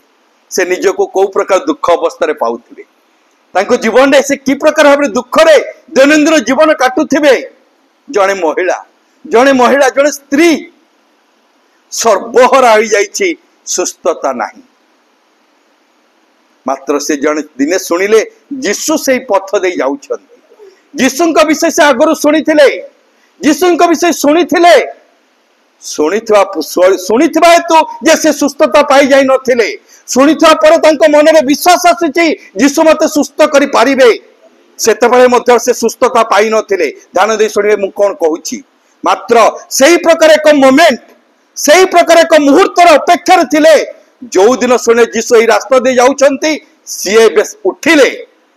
से निज को कौ प्रकार दुख अवस्था पाऊे जीवन में से कि प्रकार भाव दुख रे दैनंदिन जीवन काटुवे जड़े महिला जड़े स्त्री सर्वहरा हो जाइए सुस्थता नहीं मात्र से जड़े दिने शुणिले जीशु से पथ दे जाउछन जीशु विषय से आगु शुणी जीशु विषय शुणी हेतु जे से सुस्थता पाई जाई नथिले शुणिथा पर तांको मन में विश्वास आसी जीशु मते सुस्थ करि पारिबे सेतबेले मध्य से सुस्थता पाई नथिले। ध्यान दे सुनिबे मु कोन कहूची मात्र सही प्रकार एक मोमेंट सही प्रकार एक मुहूर्तर अपेक्षा थिले जो दिन सुने जीशु ई रास्ता दे जाउछंती सीए बेस उठिले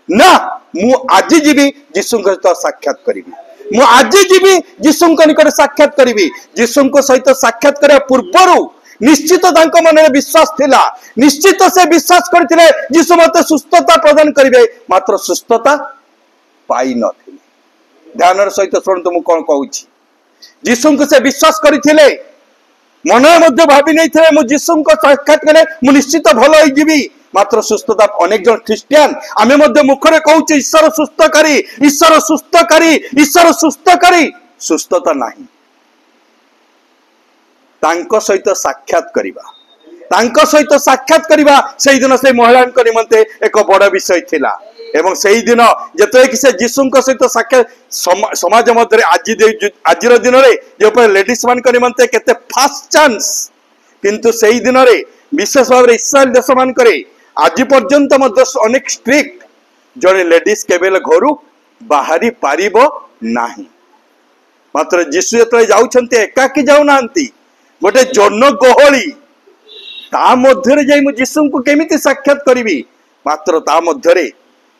ना मु आज जीवी जीशु सहित साक्षात करिबी मु आज जीवी जीशु निकट साक्षात करिबी जीशु सहित साक्षात करिया पूर्वरु निश्चित तांको मन में विश्वास थिला निश्चित से विश्वास करथिले यीशु मते सुस्थता प्रदान करिवे मात्र सुस्थता पाई नथिले ध्यान सहित शुणु मु कोन कहूची यीशु को से विश्वास करथिले मन मध्य भावी नहीं थे मु यीशु को साक्षात कले मु निश्चित भलो होई जीवी मात्र सुस्थता अनेक जन ख्रिस्टियान आमे मध्य मुखरे कहूचे ईश्वर सुस्थकारी ईश्वर सुस्थकारी ईश्वर सुस्थकारी सुस्थता नहीं तांको सहित साक्षात करिबा तांको सहित साक्षात करिबा सेही दिन से महिला निमंते एक बड़ विषय थिला एवं सेही दिन जते कि से यीशु सहित साक्षात समाज मध्य आज दिन रे जे लेडीज मान निमंते केते फास्ट चांस किंतु सेही दिन रे विशेष भाव इस्राएल देश मान करे आज पर्यंत मध्य अनेक स्ट्रिक्ट जड़े लेडीज केवल घर बाहरी पारिबो नाही मात्र यीशु जते जाउछन्ते एकाकी जाउ नांती गोटे जन गहली ता मध्य जाई मु यीशु को केमिति साक्षात करिवि मात्र ता मध्य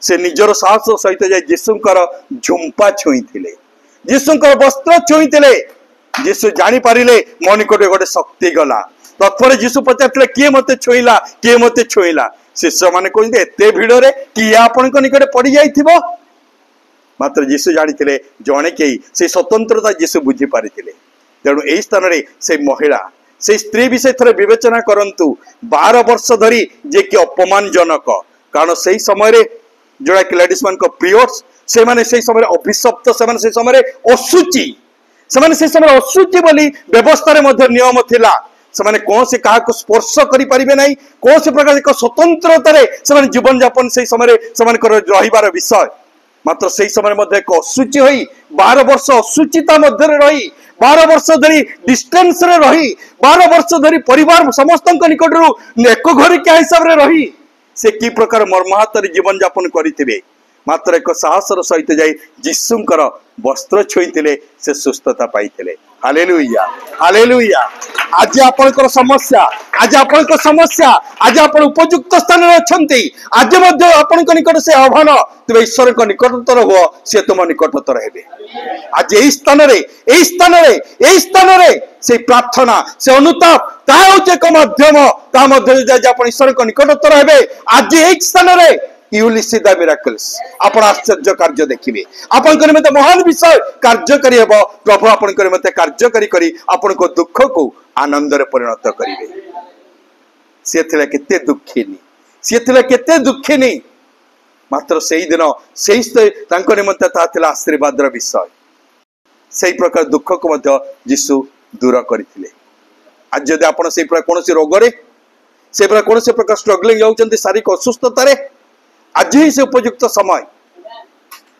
से निजर साहस सहित जाई यीशुकर झुंपा छुईथिले यीशुकर वस्त्र छुईथिले यीशु जानी पारिले मो निकटे गोटे शक्ति गला तत्पर यीशु पचारथिले किए मते छुईला शिष्य माने कहते एते भिड़ रे किए आपन को निकटे पड़ी जाइथिबो मात्र यीशु जानिथिले जणे के से स्वतंत्रता यीशु बुझी पारिथिले तेणु यही स्थान रे से महिला से स्त्री विषय थोड़े विवेचना करंतु 12 वर्ष धरी जे कि अपमानजनक कारण से समय रे जोड़ा कि लेडीज मान को पीरियड्स से माने से समय अभिशप्त से माने से समय अशुचि से माने से समय अशुचि बोली व्यवस्था रे मध्य नियम थिला से माने कौन से कहा को स्पर्श करि परिबे नै कौन से प्रकार एक स्वतंत्रता रे से माने जीवन यापन से समय से माने कर रहिबार विषय मात्र से समय मध्य एक अशुचि होई 12 वर्ष अशुचिता मध्य रही 12 वर्ष धरी डिस्टेंस रे रही 12 वर्ष धरी परिवार समस्त निकट एक घर क्या हिसाब रे रही से कि प्रकार मर्माहत जीवन यापन करिथिबे मात्र एक साहसर सहित जाई यीशुंकर वस्त्र छुईथिले से सुस्थता पाइथिले हालेलुया हालेलुया आज आपनकर समस्या आज आपनकर समस्या आज आपण उपयुक्त स्थान रे अछंती आज मध्य आपनक निकट से आह्वान तबे ईश्वर को निकटतर हो से तुम निकटतर हेबे आज एही स्थान रे से प्रार्थना से अनुताप ता होचे एक माध्यम ता मध्य जाय आपण ईश्वर को निकटतर हेबे आज एही स्थान रे You will see the miracles. आपण आश्चर्य कार्य देखिबे आपण करे मते महान विषय कार्य करी हेबो प्रभु आपण करे मते कार्य करी आपण को दुख को आनंद रे परिणत करिवे सेथिले केते दुखिनी मात्र सेही दिन सेही तांको निमंते ता थिला आशीर्वाद र विषय सेही प्रकार दुख को मते यीशु दूर करथिले आज यदि आपण सेही प्रकार कोनोसी रोग रे सेही प्रकार कोनोसी प्रकार स्ट्रगलिंग जाउचंती शारीरिक असुस्थता रे आज ही से उपयुक्त समय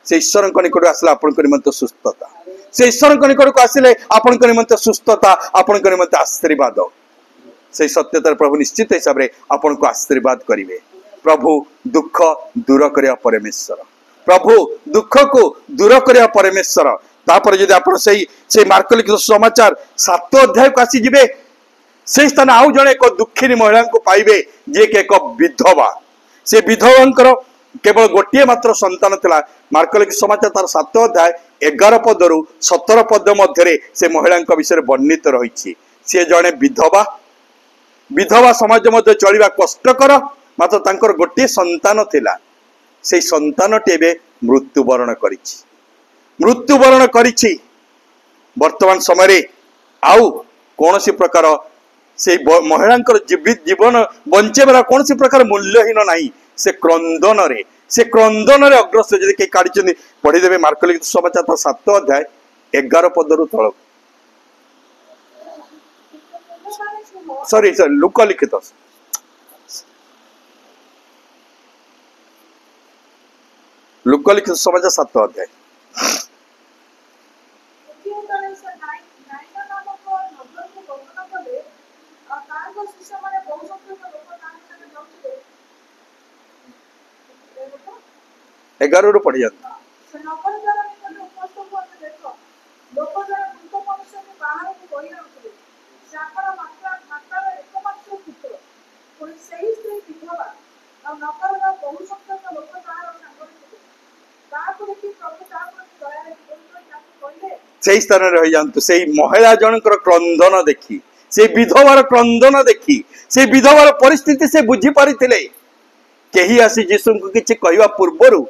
से ईश्वर निकट आसला आपण निमंत सुस्थता से ईश्वर निकट को आसिले आपण निमंत सुस्थता आपण निमंत आशीर्वाद से सत्यतार प्रभु निश्चित हिसाब रे आपण को आशीर्वाद करिवे प्रभु दुख दूर करिया परमेश्वर प्रभु दुख को दूर करिया परमेश्वर तापर यदि आपण से मार्क लिखित समाचार 7 अध्याय को आसी जिवे से स्थान आउ जणे एक दुखिनी महिला को पाइबे जे के एक विधवा से विधवांकर केवल गोटे मात्र संतान थिला मार्क लिखित समाचार तार 7 अध्याय 11 पद रु 17 पद मध्य से महिला विषय वर्णित रही सी जड़े विधवा समाज मध्य चलवा कष्टकर मात्र तांकर गोटे संतान थिला से संतान टे मृत्युवरण करिछि वर्तमान समय आउ कौन सी प्रकार से महिला जीवन बंचेबार कौन सी प्रकार मूल्यहीन नहीं से क्रंदन रे अग्रसर यदि काढ़ी पढ़ीदेवे मार्क लिखित समाचार 7 अध्याय 11 पद रु तल सॉरी लुक लिखित समाचार 7 अध्याय एगारो रू पढ़ी जाता से स्थान रही जातु से महिला जनकर क्रंदन देखी से विधवार क्रंदन देखी से विधवार परिस्थिति से बुझी पारिथिले केही आसी यीशु को किछि कहवा पूर्वरु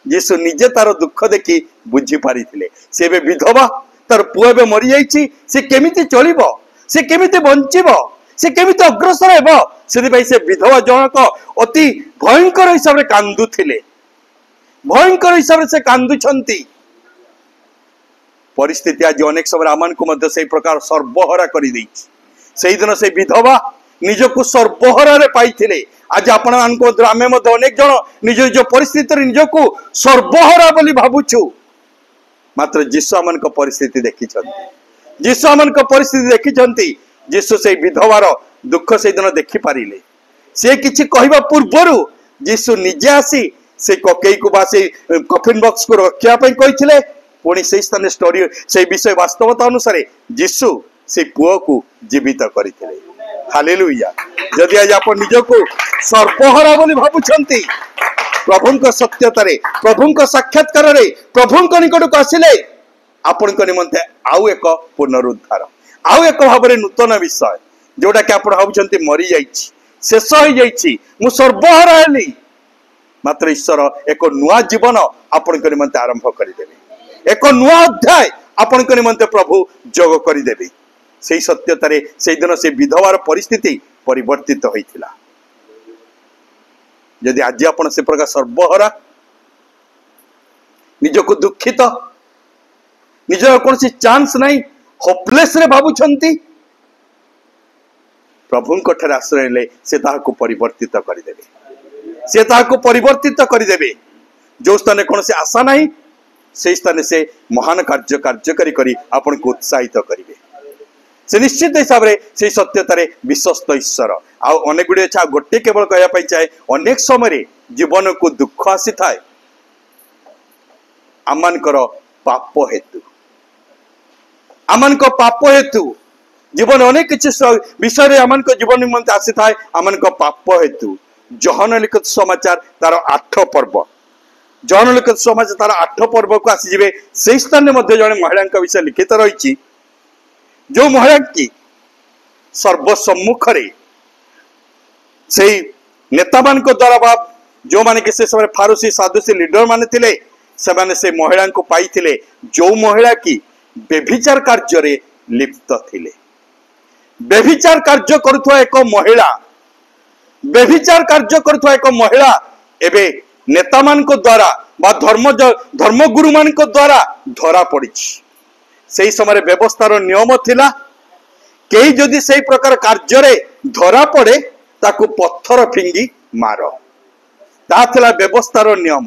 यीशु निजे तार दुख देखी बुझी पारिथिले से बे विधवा तार पुआ बे मरि जाइछि से केमिति चलिबो से केमिति बंचिबो से केमिति अग्रसर हेबो से विधवा जनक अति भयंकर हिसाब रे कांदुथिले भयंकर हिसाब से कांदुछंती परिस्थिति आज अनेक समय आमान को मध्य से प्रकार सर्वहरा करि दैछि सेही दिन से विधवा निजको सर्वहरा रे पाइथिले आज आपण मानको आमे मध्य अनेक जन निज निज परिस्थिति निजको सर्वहरा बोली भाबुछु मात्र यीशु आमन को परिस्थिति देखिछंती यीशु आमन को परिस्थिति देखिछंती यीशु से विधवार दुख से दिन देखि पारिले से किछि कहबा पूर्वरु यीशु निजे आसी से ककेई को बा से कफिन बॉक्स को रखिया पई कहिथिले पुणी से स्थान स्टोरी से विषय वास्तवता अनुसार यीशु से पुओ को जीवित करथिले हालेलुया जदि आज आपण निजको सर्पहरा बोली भाबुछंती प्रभुंक सत्यतारे प्रभुंक साक्षात्कार रे प्रभुंक निकट को आसिले आपण को निमंते आउ एक पुनरुद्धार आउ एक भाबरे नूतन विषय जोटा कि आपण भाबुछंती मरि जाइछि शेष होई जाइछि मु सर्वहरा हेली मात्र ईश्वर एक नुआ जीवन आपण को निमंते आरंभ करिदेबे एक नुआ अध्याय आपण को निमंते प्रभु जोग करिदेबे सेही सत्यतारे से दिन से विधवार परिस्थिति परिवर्तित होइथिला यदि आज आपण से प्रकार सर्वहरा निजको दुखित निजर कौन सी चांस नहीं होपलेस रे भाबुछंती प्रभुंक ठरे आश्रय ले से ताहाको परिवर्तित करिदेबे से ताहाको परिवर्तित करिदेबे जो स्थान कौन से आशा नहीं से स्थान से महान कार्यकारी करी आपण को उत्साहित करिवे से निश्चित हिसाब से सत्यतारे विश्वस्त ईश्वर आ अनेक गुड़े अच्छा गोटे केवल कहवाई चाहे अनेक समय जीवन को दुख आसी थाए आमानकर पाप हेतु आमान पाप हेतु जीवन अनेक किसी विषय आमान जीवन निमंते आसी थाए आमान पाप हेतु जहन लिखित समाचार तार 8 पर्व जहन लिखित समाचार तार 8 पर्व को आसीजे से स्थान में जड़े महिला विषय लिखित रही जो महिला की सर्वसम्मुख से नेता मान द्वारा बा जो माने कि से समय फारूसी सादुसी लीडर माने थिले से माने से महिला को पाई थिले जो महिला की बेभिचार कार्य रे लिप्त थिले बेभिचार कार्य करुवा एक महिला बेभिचार कार्य करुवा एक महिला एबे नेता मान द्वारा बा धर्मगुरु मान द्वारा धरा पड़ी से समय व्यवस्थार नियम थिला कई जदि से प्रकार कार्य धरा पड़े ताकू पत्थर फिंगी मार ता व्यवस्थार नियम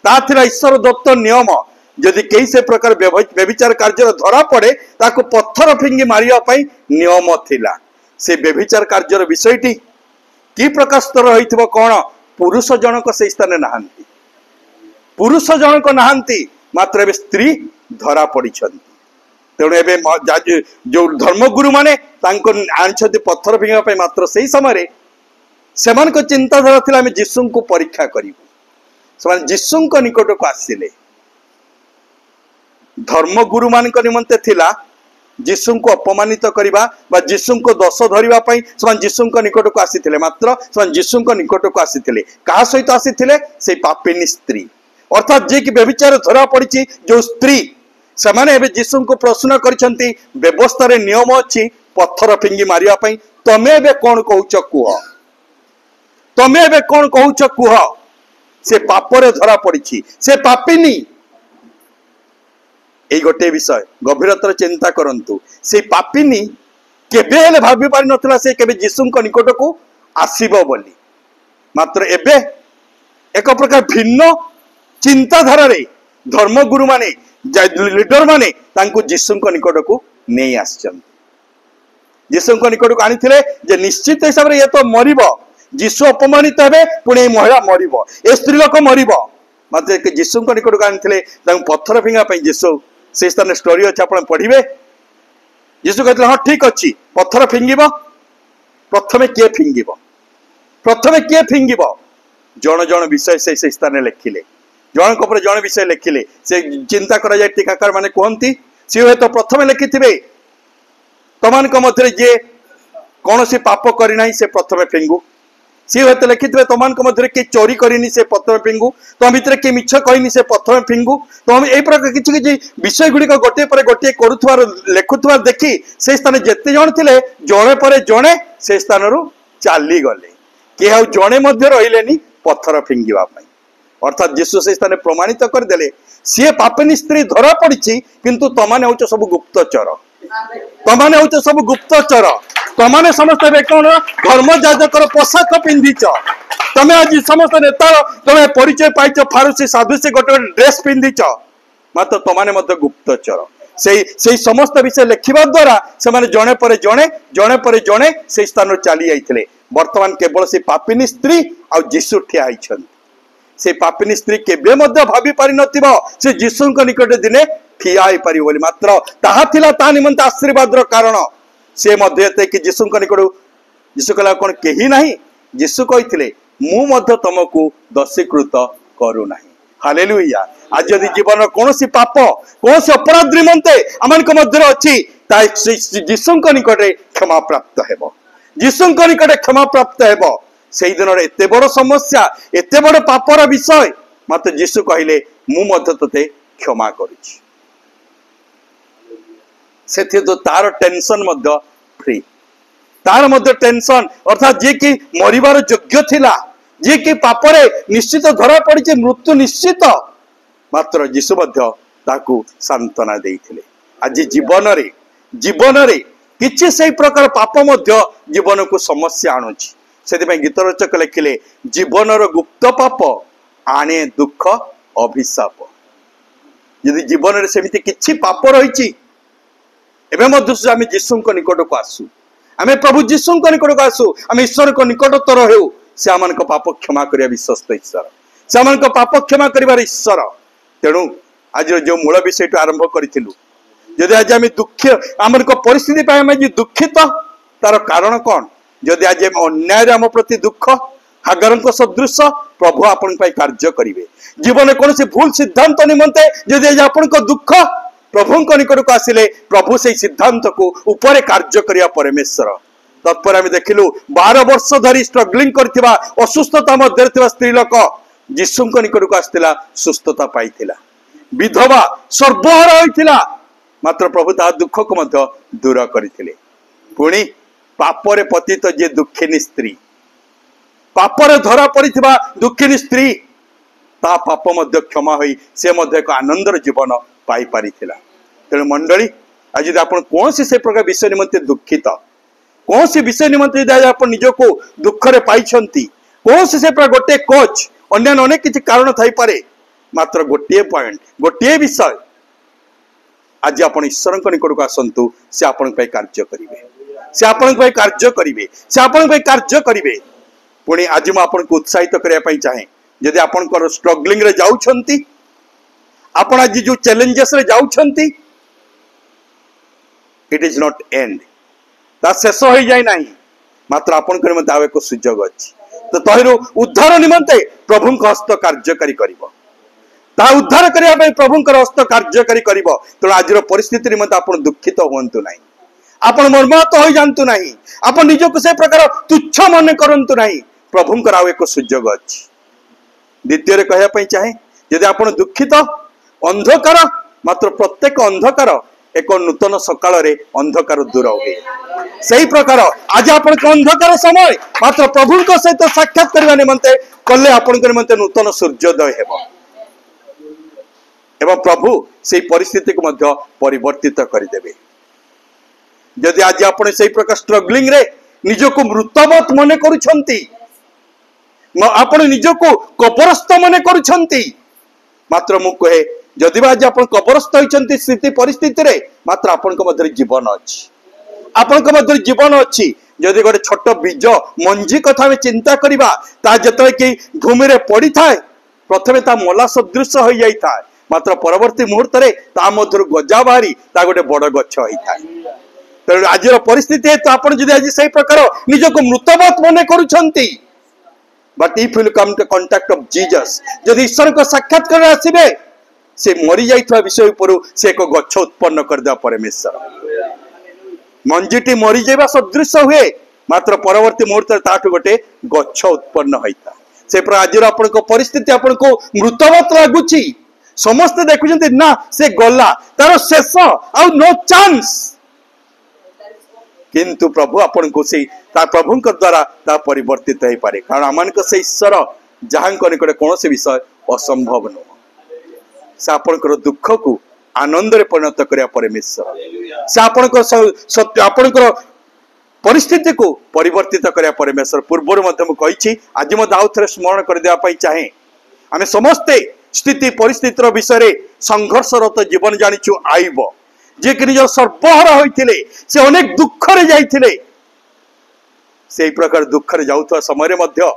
ता ईश्वर दत्त नियम जदि कई से प्रकार व्यभिचार कार्य धरा पड़े ताकू पत्थर फिंगी मारिया पई नियम थिला से व्यभिचार कार्य विषयटी कि प्रकार स्तर होइथिबो कोन पुरुष जनक से स्थान नहांती पुरुष जनक नहांती मात्र स्त्री धरा पड़ी तेणु एबे जो धर्मगुरु माने आनी पत्थर फिंगा मात्र से समय से चिंताधारा थी आम जीशु को परीक्षा करूँ जीशु निकट को आसिले धर्मगुरु मान निमंते थिला जीशु को अपमानित करवा जीशु को दोष धरवाई से जीशु निकट को आसी मात्र से जीशु निकट को आसी क्या सहित आसी से पापिनी स्त्री अर्थात जी कि व्यभिचार धरा पड़ी जो स्त्री से माने जीशु को प्रश्न करिसेंती व्यवस्था रे नियम अच्छी पत्थर फिंगी मारिया पई तमे एबे कोन कहउछ कुह तमे एबे कोन कहउछ कुह से पापरे धरा पड़ी से पापिनी एई गोटे विषय गभीरतर चिंता करंतु से पापिनी केबे हेले भाबी पारि नथला से केबे जीशु को निकट को आसीबो बोली मात्र एबे एक प्रकार भिन्न चिंताधारा रे धर्मगुरु माने लीडर माने तांको जीशु निकट को नहीं आसचन जीशु निकट को आनी जे निश्चित हिसाब से ये तो मरिबो जीशु अपमानित हेबे पुणे महिला मरिबो ए स्त्री लोक मरिबो मात्र जीशु निकट को आनी पत्थर फिंगा जीशु से स्थान स्टोरी अच्छे आप पढ़े जीशु कहते हाँ ठीक अच्छी पत्थर फिंगिब प्रथमे किए फिंगिब प्रथमे किए फिंगिब जन जन विषय से स्थान लिखिले जनक जन विषय लिखिले से चिंता करा जाए टीकाकार माने कहती सी हे तो प्रथमे लिखि थे तमान मध्य जे कौन सी पाप करना से प्रथम फिंगू सी हते लिखिथे तुम मध्य किए चोरी करनी से प्रथम फिंगू तुम भितर किए मिछ कहनी से प्रथम फिंगू तो हम यही प्रकार किसी विषय गुड़िक गोटे पर गोटे करुवार लेखुवार देखी से स्थान जिते जन थे जड़े पर जड़े से स्थान चली गले किए आ जड़े रही पत्थर फिंगा अर्थात यीशु से स्थान प्रमाणित करदे सी पापिनी स्त्री धरा पड़ी किंतु तमाने हूँ सब गुप्तचर तमाने हूँ सब गुप्तचर तमाने समस्त कौन धर्म जाजकर पोशाक पिंधिच तमे आज समस्त नेता तमे परिचय पाइच फारूसी साधु से गोटे ड्रेस पिंधिच मात्र तमाने गुप्तचर से समस्त विषय लिखा द्वारा से जड़े पर जड़े से स्थान चली जाते वर्तमान केवल से पापिनी स्त्री आ जीशु ठिया होइछन से पापिनी स्त्री केबे मध्य भाभी पारि नथिबो से जीशु निकट दिने ठिया होई पारि बोली मात्र ताहा थिला ता निमंत आशीर्वाद कारण से मध्य कि जीशु निकट जीशु कहला कौन कहीं ना जीशु कही मु तुमको दशीकृत करू ना हालेलुया आज यदि जीवन कौन सी पाप कौन सी अपराध निमंते आम मध्य अच्छी जीशु निकट क्षमा प्राप्त हेब जीशु निकट क्षमा प्राप्त हेब से दिन एत बड़ समस्या एत बड़ पापर विषय मत जीशु कहले मु ते क्षमा करुछि से तो तार टेंशन फ्री तार मध्य टेंशन अर्थात जी कि मरिबार योग्य थिला जी कि पापरे निश्चित धरा पड़ी मृत्यु निश्चित मात्र जीशु ताकू सांत्वना देइथिले आज जीवन रे किछि से प्रकार पाप मध्य जीवन को समस्या आणुछि से गीत रचक लिखिले जीवनर गुप्त पाप आणे दुख अभिशाप यदि जीवन रे सेमिति किछि पाप रहिछि एवं आम जीशु निकट को आसू आम प्रभु जीशु निकट को आसू आम ईश्वर को निकटतर हो से आम पाप क्षमा करिया विश्वस्त ईश्वर से आम पाप क्षमा करिवार ईश्वर तेणु आज जो मूल विषय आरंभ करूँ जदि आज आम दुख आम परिस्थिति आम दुखित तार कारण कौन जदि आज अन्याय आम प्रति दुख हागर सदृश प्रभु आपण कार्य करेंगे जीवन कौन भूल सिद्धांत निमंते जदि आज आपण दुख प्रभु निकट को आसिले प्रभु से सिद्धांत को ऊपर कार्य करिया परमेश्वर तत्पर आम देखिलु 12 वर्ष धरी स्ट्रगलिंग करथिबा असुस्थता मध्य थिबा स्त्री लोक जीशु निकट को आस्तिला सुस्थता पाइथिला विधवा सर्वहारा होइथिला मात्र प्रभु ता दुख को मध्य दूर करथिले पुणी पापरे पतित जे दुखिनी स्त्री पापरे धरा पड़िथिबा दुखिनी स्त्री ता पाप मध्य क्षमा होई से मध्य एक आनंदर जीवन पाई पारिथिला तेणु मंडली आज यदि आपण कौन से प्रकार विषय निमंते दुखित कौन सी विषय निमंते आप निजको दुख रे पाइछंती कौन से प्रकार गोटे कोच अन्य अनेक किसी कारण थाई पारे मात्र गोटे पॉइंट गोटे विषय आज आपण ईश्वर निकट को आसतु से आपण कार्य करेंगे से आपण कार्य करेंगे से आपण कार्य करेंगे पुणी आज मुझे उत्साहित करने चाहे जदि आपण स्ट्रगलिंग रे जाउछंती आपण आज जो चैलेंजेस रे जाउछंती इट इज नॉट एंड ता शेष हो जाए ना मात्र आपण कर मत एक सुजोग अछि तो तहिरो उद्धार निमंते प्रभु हस्त कार्यकारी करिवो ता उद्धार करिया प्रभु हस्त कार्यकारी करिवो तो आज परिस्थिति निमंते आपण दुखित होंतु नाही आपण मर्माहत हो जानतु नाही आपण निजको से प्रकार तुच्छ मन करंतु नाही प्रभु आउ एक सुजोग अछि द्वितीय कहया चाहे यदि आपण दुखित अंधकार मात्र प्रत्येक अंधकार एक नूतन सकाल रे अंधकार दूर हुए से ही प्रकार आज आपण अंधकार समय मात्र प्रभु सहित साक्षात करने निमंते कले आपण निमंते नूतन सूर्योदय हेब एवं प्रभु से परिस्थिति को मध्य परिवर्तित करदेवे जदि आज आपण से प्रकार स्ट्रगलिंग रे निजको मृतवत मन करूछंती आपण निजको कबरस्थ मन करूछंती मात्र मु कहे जदि आज आप कबरस्थ होती स्थिति परिस्थिति रे मात्र आपण मध्य जीवन अच्छी आपण मध्य जीवन अच्छी जदि गोटे छोट बीज मंजी कथा में चिंता करवा जो कि भूमि रे पड़ी थाए प्रथमे ता मला सदृश हो जाई था मात्र परवर्ती मुहूर्त रे ता मध्य गजा बाहरी ता गोटे बड़ गछ होई था तेणु आज परिस्थिति है तो आप आज से प्रकार निजको मृतवत मन करुछंती but if you come to contact of Jesus जदि ईश्वर को साक्षात कर आसीबे से मरी जाइथवा विषय पर से एक गछ उत्पन्न कर दे परमेश्वर मंजीटी मरी जाइबा सदृश हुए मात्र परवर्ती मुहूर्त ताठू गोटे गच्छ उत्पन्न होता से आज आपण परिस्थिति आपण को मृतवत लगुच समस्ते देखुं ना से गला तार शेष आउ नो चांस किंतु प्रभु आपण को से प्रभु द्वारा ता परिवर्तित हो पारे कारण आम से ईश्वर जहाँ निकटे कौन से विषय असंभव नुह से आपणकर दुख को आनंद रे परिणत करिया परमेश्वर से आपणकर सत्य आपणकर परिस्थिति को परिवर्तित करिया परमेश्वर पूर्वर मध्य आज आउ थे स्मरण करदे चाहे आम समस्ते स्थिति परिस्थितिर विषय संघर्षरत जीवन जानिचु आईब जे कि निज सर्वहारा होइथिले से अनेक दुख रे जाइथिले से प्रकार दुख रे जाउथवा समय रे मध्य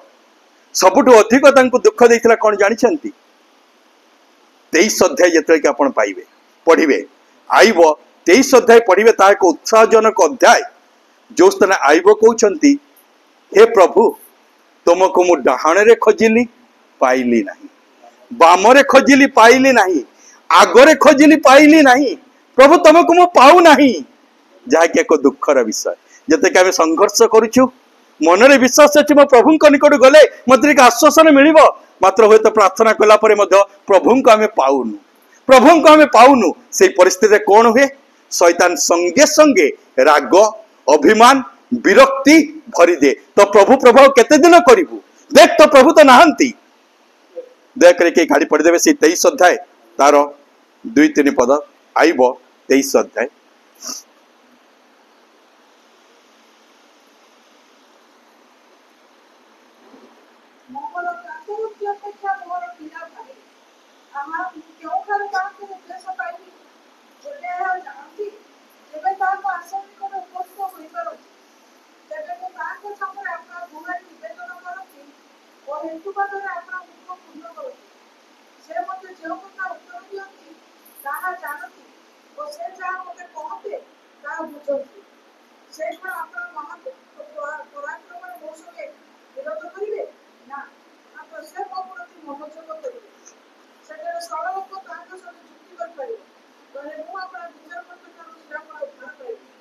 सबुठु अधिक तांको दुख देइथिला कोन जानिछंती 23 अध्याय जेतले कि आपण पाइबे पढ़िबे आईब 23 अध्याय पढ़िबे ता एक उत्साहजनक अध्याय जो स्थान आईब कहउछंती हे प्रभु तुमको मु डाहाणे रे खोजिली पाइली नाही बामरे खोजिली पाइली नाही आगरे खोजिली पाइली नाही प्रभु तुमको मु पाऊ नाही जहाँकि एक दुखर विषय जते कि आम संघर्ष करूछु मनरे विश्वास अच्छे मो प्रभु निकट गले मत एक आश्वासन मिल मात्र हूँ तो प्रार्थना कला प्रभु को आम पाऊनु प्रभु को आम पाऊनु से परिस्थिति कौन हुए शैतान संगे संगे राग अभिमान विरक्ति भरी दे तो प्रभु प्रभाव केते दिन करू देख तो प्रभु तो नहांती दयाकर के गाड़ी पढ़ीदेवे से 23 अध्याय तार 2-3 पद आईब 23 अध्याय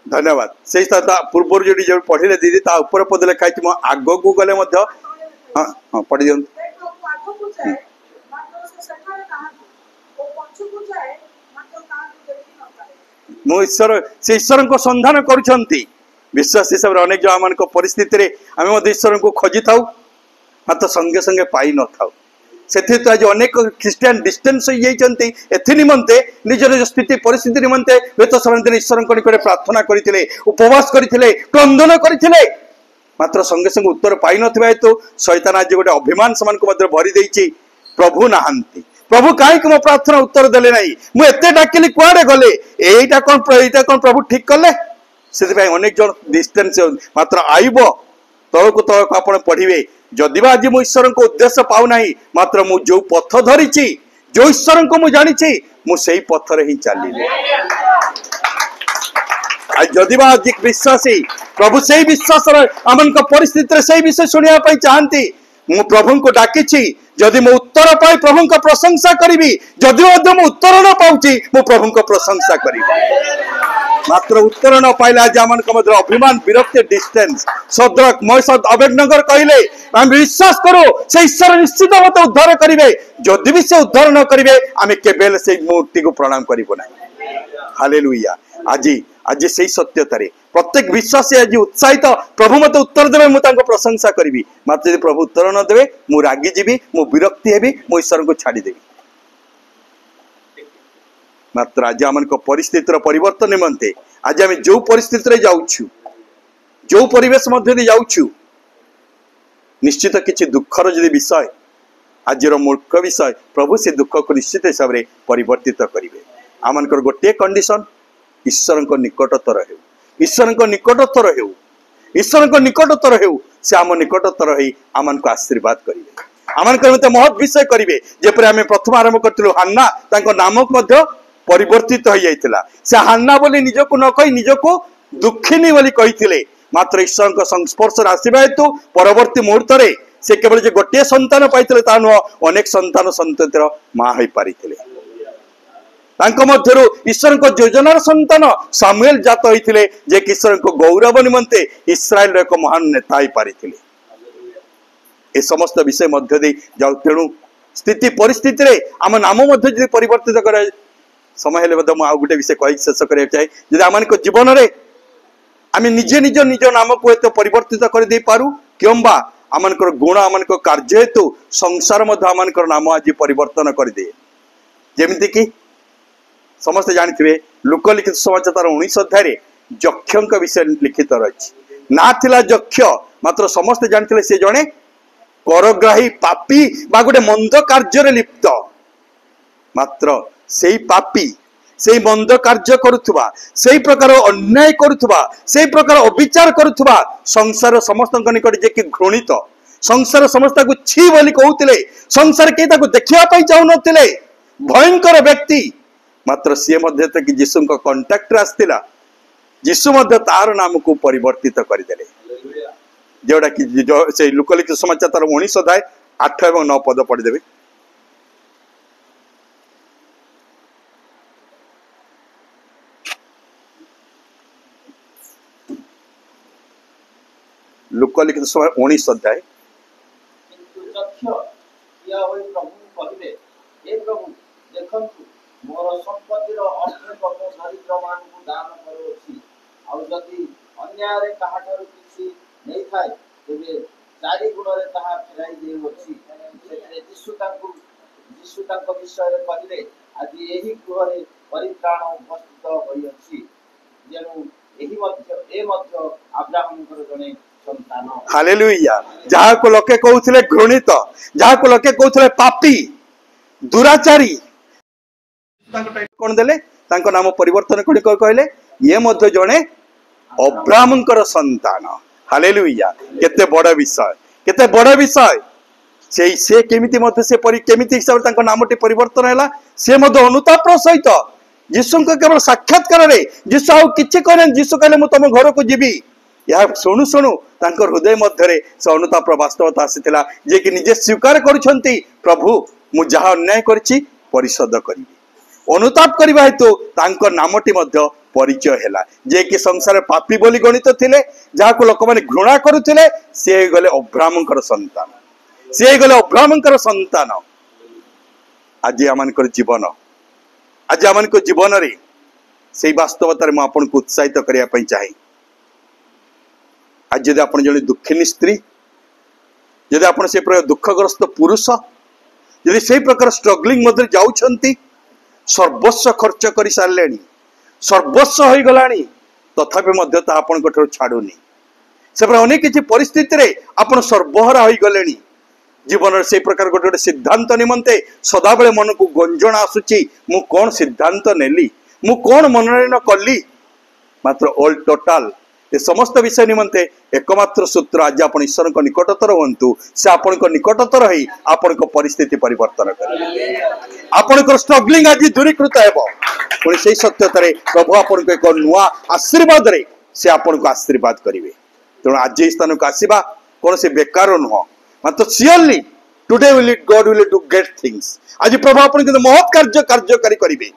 धन्यवाद से पूर्व जो पढ़े दीदी ता ऊपर पद लिखाई थी आग को गले पढ़ी दिं ईश्वर से ईश्वर को संधान करुछंती विश्वास हिसाब से अनेक जो आम परिस्थिति आम ईश्वर को खोजी था मात्र संगे संगे पाई न था से तो आज अनेक ख्रीस्टियान डिस्टेंस हो निमंते निज निज स्थिति परिस्थिति निमंते हुए से ईश्वर निकट प्रार्थना करते उपवास करते क्रंदन करते मात्र संगे संगे उत्तर पाई ना हेतु शैतान आज गोटे अभिमान से भरी देछि प्रभु नहांती प्रभु कहीं मो प्रार्थना उत्तर देले नहीं मुझे डाकिली कुआड़े गले एटा कौन प्रभु ठीक कले से अनेक जन डिस्टेंस मात्र आईब तलक तलक आप पढ़े जदि आज मो ईश्वर को उद्देश्य पाऊना मात्र मु जो पथ धरी जो ईश्वर को मुझे जानी मुझे पथर ही चलिए जदि आज विश्वासी प्रभु से विश्वास आम परिस्थिति से विषय शुणा चाहती मु प्रभु को डाकी जदि मो उत्तर पाई प्रभु को प्रशंसा करी जदि मु उत्तर न पाऊँ मु प्रभु को प्रशंसा करी मात्र उत्तर न पाइले आज आम अभिमान विरक्ति डिस्टेंस सदरक महेश्वर अबेदनगर कहले आम विश्वास करो से ईश्वर निश्चित मत उद्धार करेंगे जदि भी से उद्धार न करेंगे आम केवल से मूर्ति को प्रणाम करूँ ना हालेलुया आज आज से सत्यतार प्रत्येक विश्वासी आज उत्साहित प्रभु मत उत्तर देवे मुझे प्रशंसा करी मात्र यदि प्रभु उत्तर न देवे मु रागी जीवी मु विरक्ति हेबी मो ईश्वर को छाड़देवी मात्र आज आम परिस्थितिर परिवर्तन निमंते आज आम जो परिस्थिति जाऊँ जो परिवेश मध्य जाऊँ निश्चित किसी दुखर जदि विषय आज मूर्ख विषय प्रभु से दुख को निश्चित हिसाब से परिवर्तित करेंगे आम गोटे कंडीशन ईश्वर निकटतर हो ईश्वर निकटतर हो ईश्वर निकटतर हो से आम निकटतर हो आम को आशीर्वाद करेंगे आम महत् विषय करेंगे जपरी आम प्रथम आरंभ करूँ हान्ना नामक परिवर्तित हो जाता से हान्ना बोली निजको न कही निजको दुखिनी बोली कही मात्र ईश्वर का संस्पर्श आसवा हेतु परवर्ती मुहूर्त में से केवल जो गोटे संतान पाई नुह अनेक संतान संततिर माँ हो पारी तांको मध्यरु ईश्वर को योजनार संतान सामुएल जात होइथिले जे कि ईश्वर को गौरव निमंते इस्राएल रो एक महान नेता होई पारिथिले। ए समस्त विषय मध्य दे जाउ तेणु स्थिति परिस्थिति रे आम नाम मध्य जदि परिवर्तित करे समय हेले बद आ गुटे विषय कहि शेष करे चाहे जदि आमान को जीवन रे आमे निजे निज निज नाम को एत परिवर्तित कर दे पारु क्योंबा आमानकर गुण आमानकर कार्य हेतु संसार मध्य आमानकर नाम आज परिवर्तन कर दे। जेमिति कि समस्त जानिथिबे लोकलिखित समाचार 19 अध्याय यक्षक विषय लिखित रही ना थिला यक्ष मात्र समस्त जानिथिले से जणे करग्राही पापी बा गोटे मंद कार्य लिप्त मात्र सेई पापी सेई मंद कार्य करुथुबा सेई प्रकार अन्याय करुथुबा सेई प्रकार अविचार करुथुबा संसार समस्त निकट जे कि घृणित संसार समस्त को छी बोली कहउतिले संसार के ताको देखिया पई जाउ नथिले भयंकर व्यक्ति मात्र सी मध्य तक यीशु को कांटेक्ट आसतिला यीशु मध्य तार नाम को परिवर्तित करदेले जोड़ा कि जो से लोकलिखित समाचार 19 अध्याय 8 और 9 पद पढ़ी देबे। लोकलिखित समय 19 अध्याय मोर संपत्तिर अर्धेक मो दरिद्रमानकु दान करूछि आउ जदि अन्याय रे काहाठर किछि नै थाए तेबे चारि गुणरे ताहा फेराई देउछि सेते यीशु तांको विषय रे कहिले आज एही गृहरे परित्राण उपस्थित होइछि जेनु एही मध्य अब्राहमकर जने संतान। हालेलुया। जहा को लोके कहउथिले घृणित जहा को लोके कहउथिले पापी दुराचारी कौन देले तांको नाम परिवर्तन करी कहले ये मध्य जणे अब्राहमकर संतान। हालेलुया। केते बड़ विषय से केमिति मध्य से केमिति हिसाब तांको नामटी परिवर्तन हैला से मध्य अनुताप सहित यीशु को केवल साक्षात्कार रे यीशु आउ किछि कहले यीशु कहले मु तम घर को जीवी या सुनु सुनु तांको हृदय मध्य रे से अनुताप वास्तवता आसीथिला जे कि निजे स्वीकार करूछंती प्रभु मु जहा अन्याय करछि परिशोध करिबी अनुताप करबा हेतु तांको नामटी मध्य परिचय हैला जे कि संसार पापी बोली गणित थिले जहा को लोक माने घृणा करूथिले से गले अब्राहमकर संतान आज आमानकर जीवन रे से वास्तवता रे म आपन को उत्साहित करिया पई चाहि। आज जदि आपण जने दुखिनी स्त्री जदि आपण से प्रकार दुखग्रस्त पुरुष जदि से प्रकार स्ट्रगलिंग मध्य जाउछंती सर्वस्व खर्च कर सारे सर्वस्व हो गलानी तथापि मध्य आपण को छाड़ुनी से अनेक किसी परिस्थिति रे आपण सर्वहरा हो गले जीवन से प्रकार गोटे सिद्धांत निमंते सदा बेले मन को गंजन आसुची मु कौन सिद्धांत नेली मु कौन मनोनयन कली मात्र ऑल टोटाल ये समस्त विषय निमंते एकमात्र सूत्र आज आप ईश्वर को निकटतर हूँ से आपण को निकटतर ही आपण को परिस्थिति परिवर्तन कर आपण को स्ट्रगलिंग आज दूरीकृत हेबो पुणी से सत्यतारे प्रभु आपण को एक नुआ आशीर्वाद रे से आपण को आशीर्वाद करिवे तेणु आज स्थान को आसीबा कौन से बेकार नुह मात्र sincerely today will God will do great things आज प्रभु आपण को महत् कार्यकारी करिवे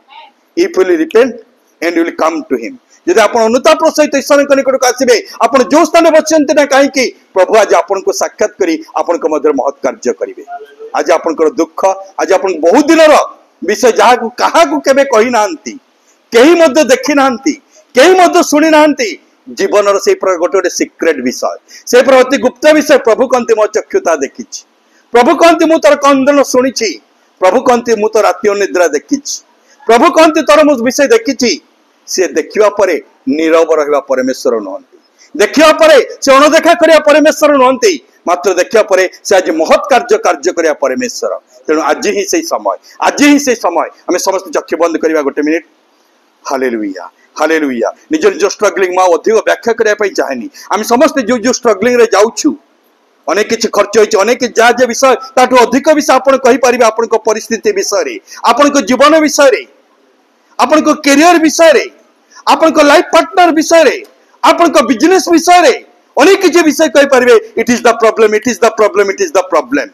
if will repent and will come to him यदि आप अनुताप सहित ईश्वर निकट को आसबे आप जो स्थान बचते ना कहीं प्रभु आज आपन को साक्षात करी आपन को मध्य महत् कार्य करिवे आज आपन दुख आज आप बहुत दिन विषय जहाँ को क्या केवे कही नांती कहीं मध्य देखी नांती कहीं मध्य शुणी नांती जीवन से गोटे गोटे सिक्रेट विषय से अति गुप्त विषय प्रभु कहते मो चक्षुता देखी प्रभु कहते मु तोर कंदन शुणी प्रभु कहते मु तो राति अनिद्रा देखी प्रभु कहते तोर मु विषय देखी से देखिवा परे नीरव रहिबा परमेश्वर नहंती देखिवा परे से अणदेखा करिया परमेश्वर नहंती मात्र देखिवा परे से आज महत् कार्य करिया परमेश्वर तेणु आज ही से समय आमे समस्त चक्षु बंद करिया गोटे मिनिट। हालेलुया हालेलुया निज निज स्ट्रगलिंग मा अधिक व्याख्या करिया पई चाहेनी आमे समस्त जो स्ट्रगलिंग रे जाउछु अनेक किछि खर्च होइछ अनेक जा जे विषय ताटू अधिक विषय आपण कहि परिबे आपण को परिस्थिति विषय रे आपण को जीवन विषय रे आपण को करियर विषय रे आपण को लाइफ पार्टनर विषय रे आपण को बिजनेस विषय रे अनेक किछि विषय कहि परिबे इट इज द प्रॉब्लम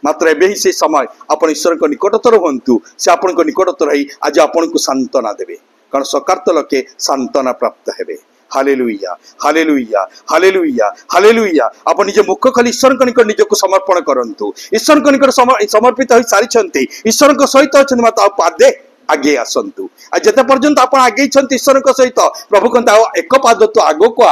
मात्र एबे ही से समय आपण ईश्वर को निकटतर हुंतु से आपण को निकटतर ही आज आपण को सांत्वना देबे कारण सकार्त लोके सांत्वना प्राप्त हेबे हालेलुया हालेलुया हालेलुया हालेलुया आपण निज मुख खाली ईश्वर को निकट निज को समर्पण करंतु ईश्वर को निकट समर्पित होई सारी ईश्वर को सहित अछन माता पादे आगे आसंतु आज जते पर्यंत आपण आगे छंती ईश्वर को सहित प्रभु कहता एक पाद तो आगो को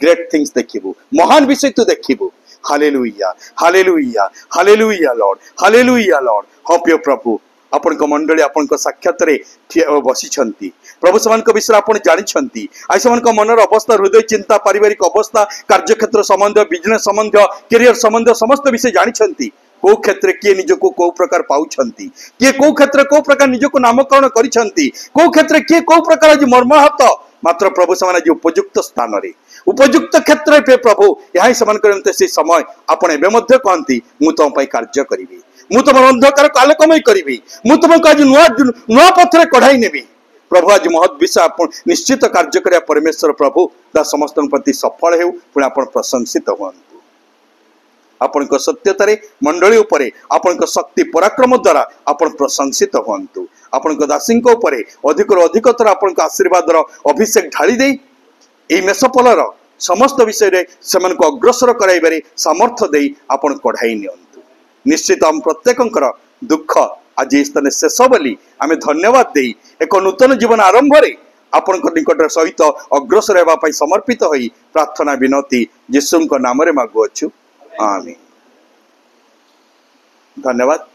ग्रेट थिंग्स देखिबु महान विषय तू देखिबु hallelujah hallelujah hallelujah Lord hallelujah Lord हाँ प्रिय प्रभु आपण मंडली आपण साक्षात बसी प्रभु समान विषय आप जानी आज से मनर अवस्था हृदय चिंता पारिवारिक अवस्था कार्यक्षेत्र संबंध बिजनेस संबंध कैरियर संबंध समस्त विषय जानी कौ क्षेत्र किए निजको कौ प्रकार पाउछंती किए कौ क्षेत्र कौ प्रकार निजको नामकरण करिछंती कौ क्षेत्र किए कौ प्रकार आज मर्माहत मात्र प्रभु समान आज उपयुक्त स्थान रे उपयुक्त क्षेत्र पे प्रभु यहाँ से से समय आपण एबे मध्य कहती मु तुम कार्य करी मु तुम अंधकार को आलोकमय करी मु तुमको आज नुआ नुआ पथरे कढ़ाई नेबी प्रभु आज महत् विषय निश्चित कार्य करिया परमेश्वर प्रभु ता समस्त प्रति सफल हेउ पुणी आपण प्रशंसित हुंतु आपण सत्यतार मंडली उपरे आपण शक्ति पराक्रम द्वारा आपण प्रशंसित हुंतु आपण दासी अधिक अधिकतर आपण आशीर्वाद अभिषेक ढाली दे एई मेषपलर समस्त विषय से अग्रसर कराइबारे सामर्थ्य दे आपण कढ़ाई नियंतु निश्चित हम प्रत्येकंकर दुख आज स्थान शेष बोली आम धन्यवाद दे एक नूतन जीवन आरंभ रे आपण निकट सहित अग्रसर होगा समर्पित होई प्रार्थना विनती यीशु नाम रे मागुअछु आमीन धन्यवाद।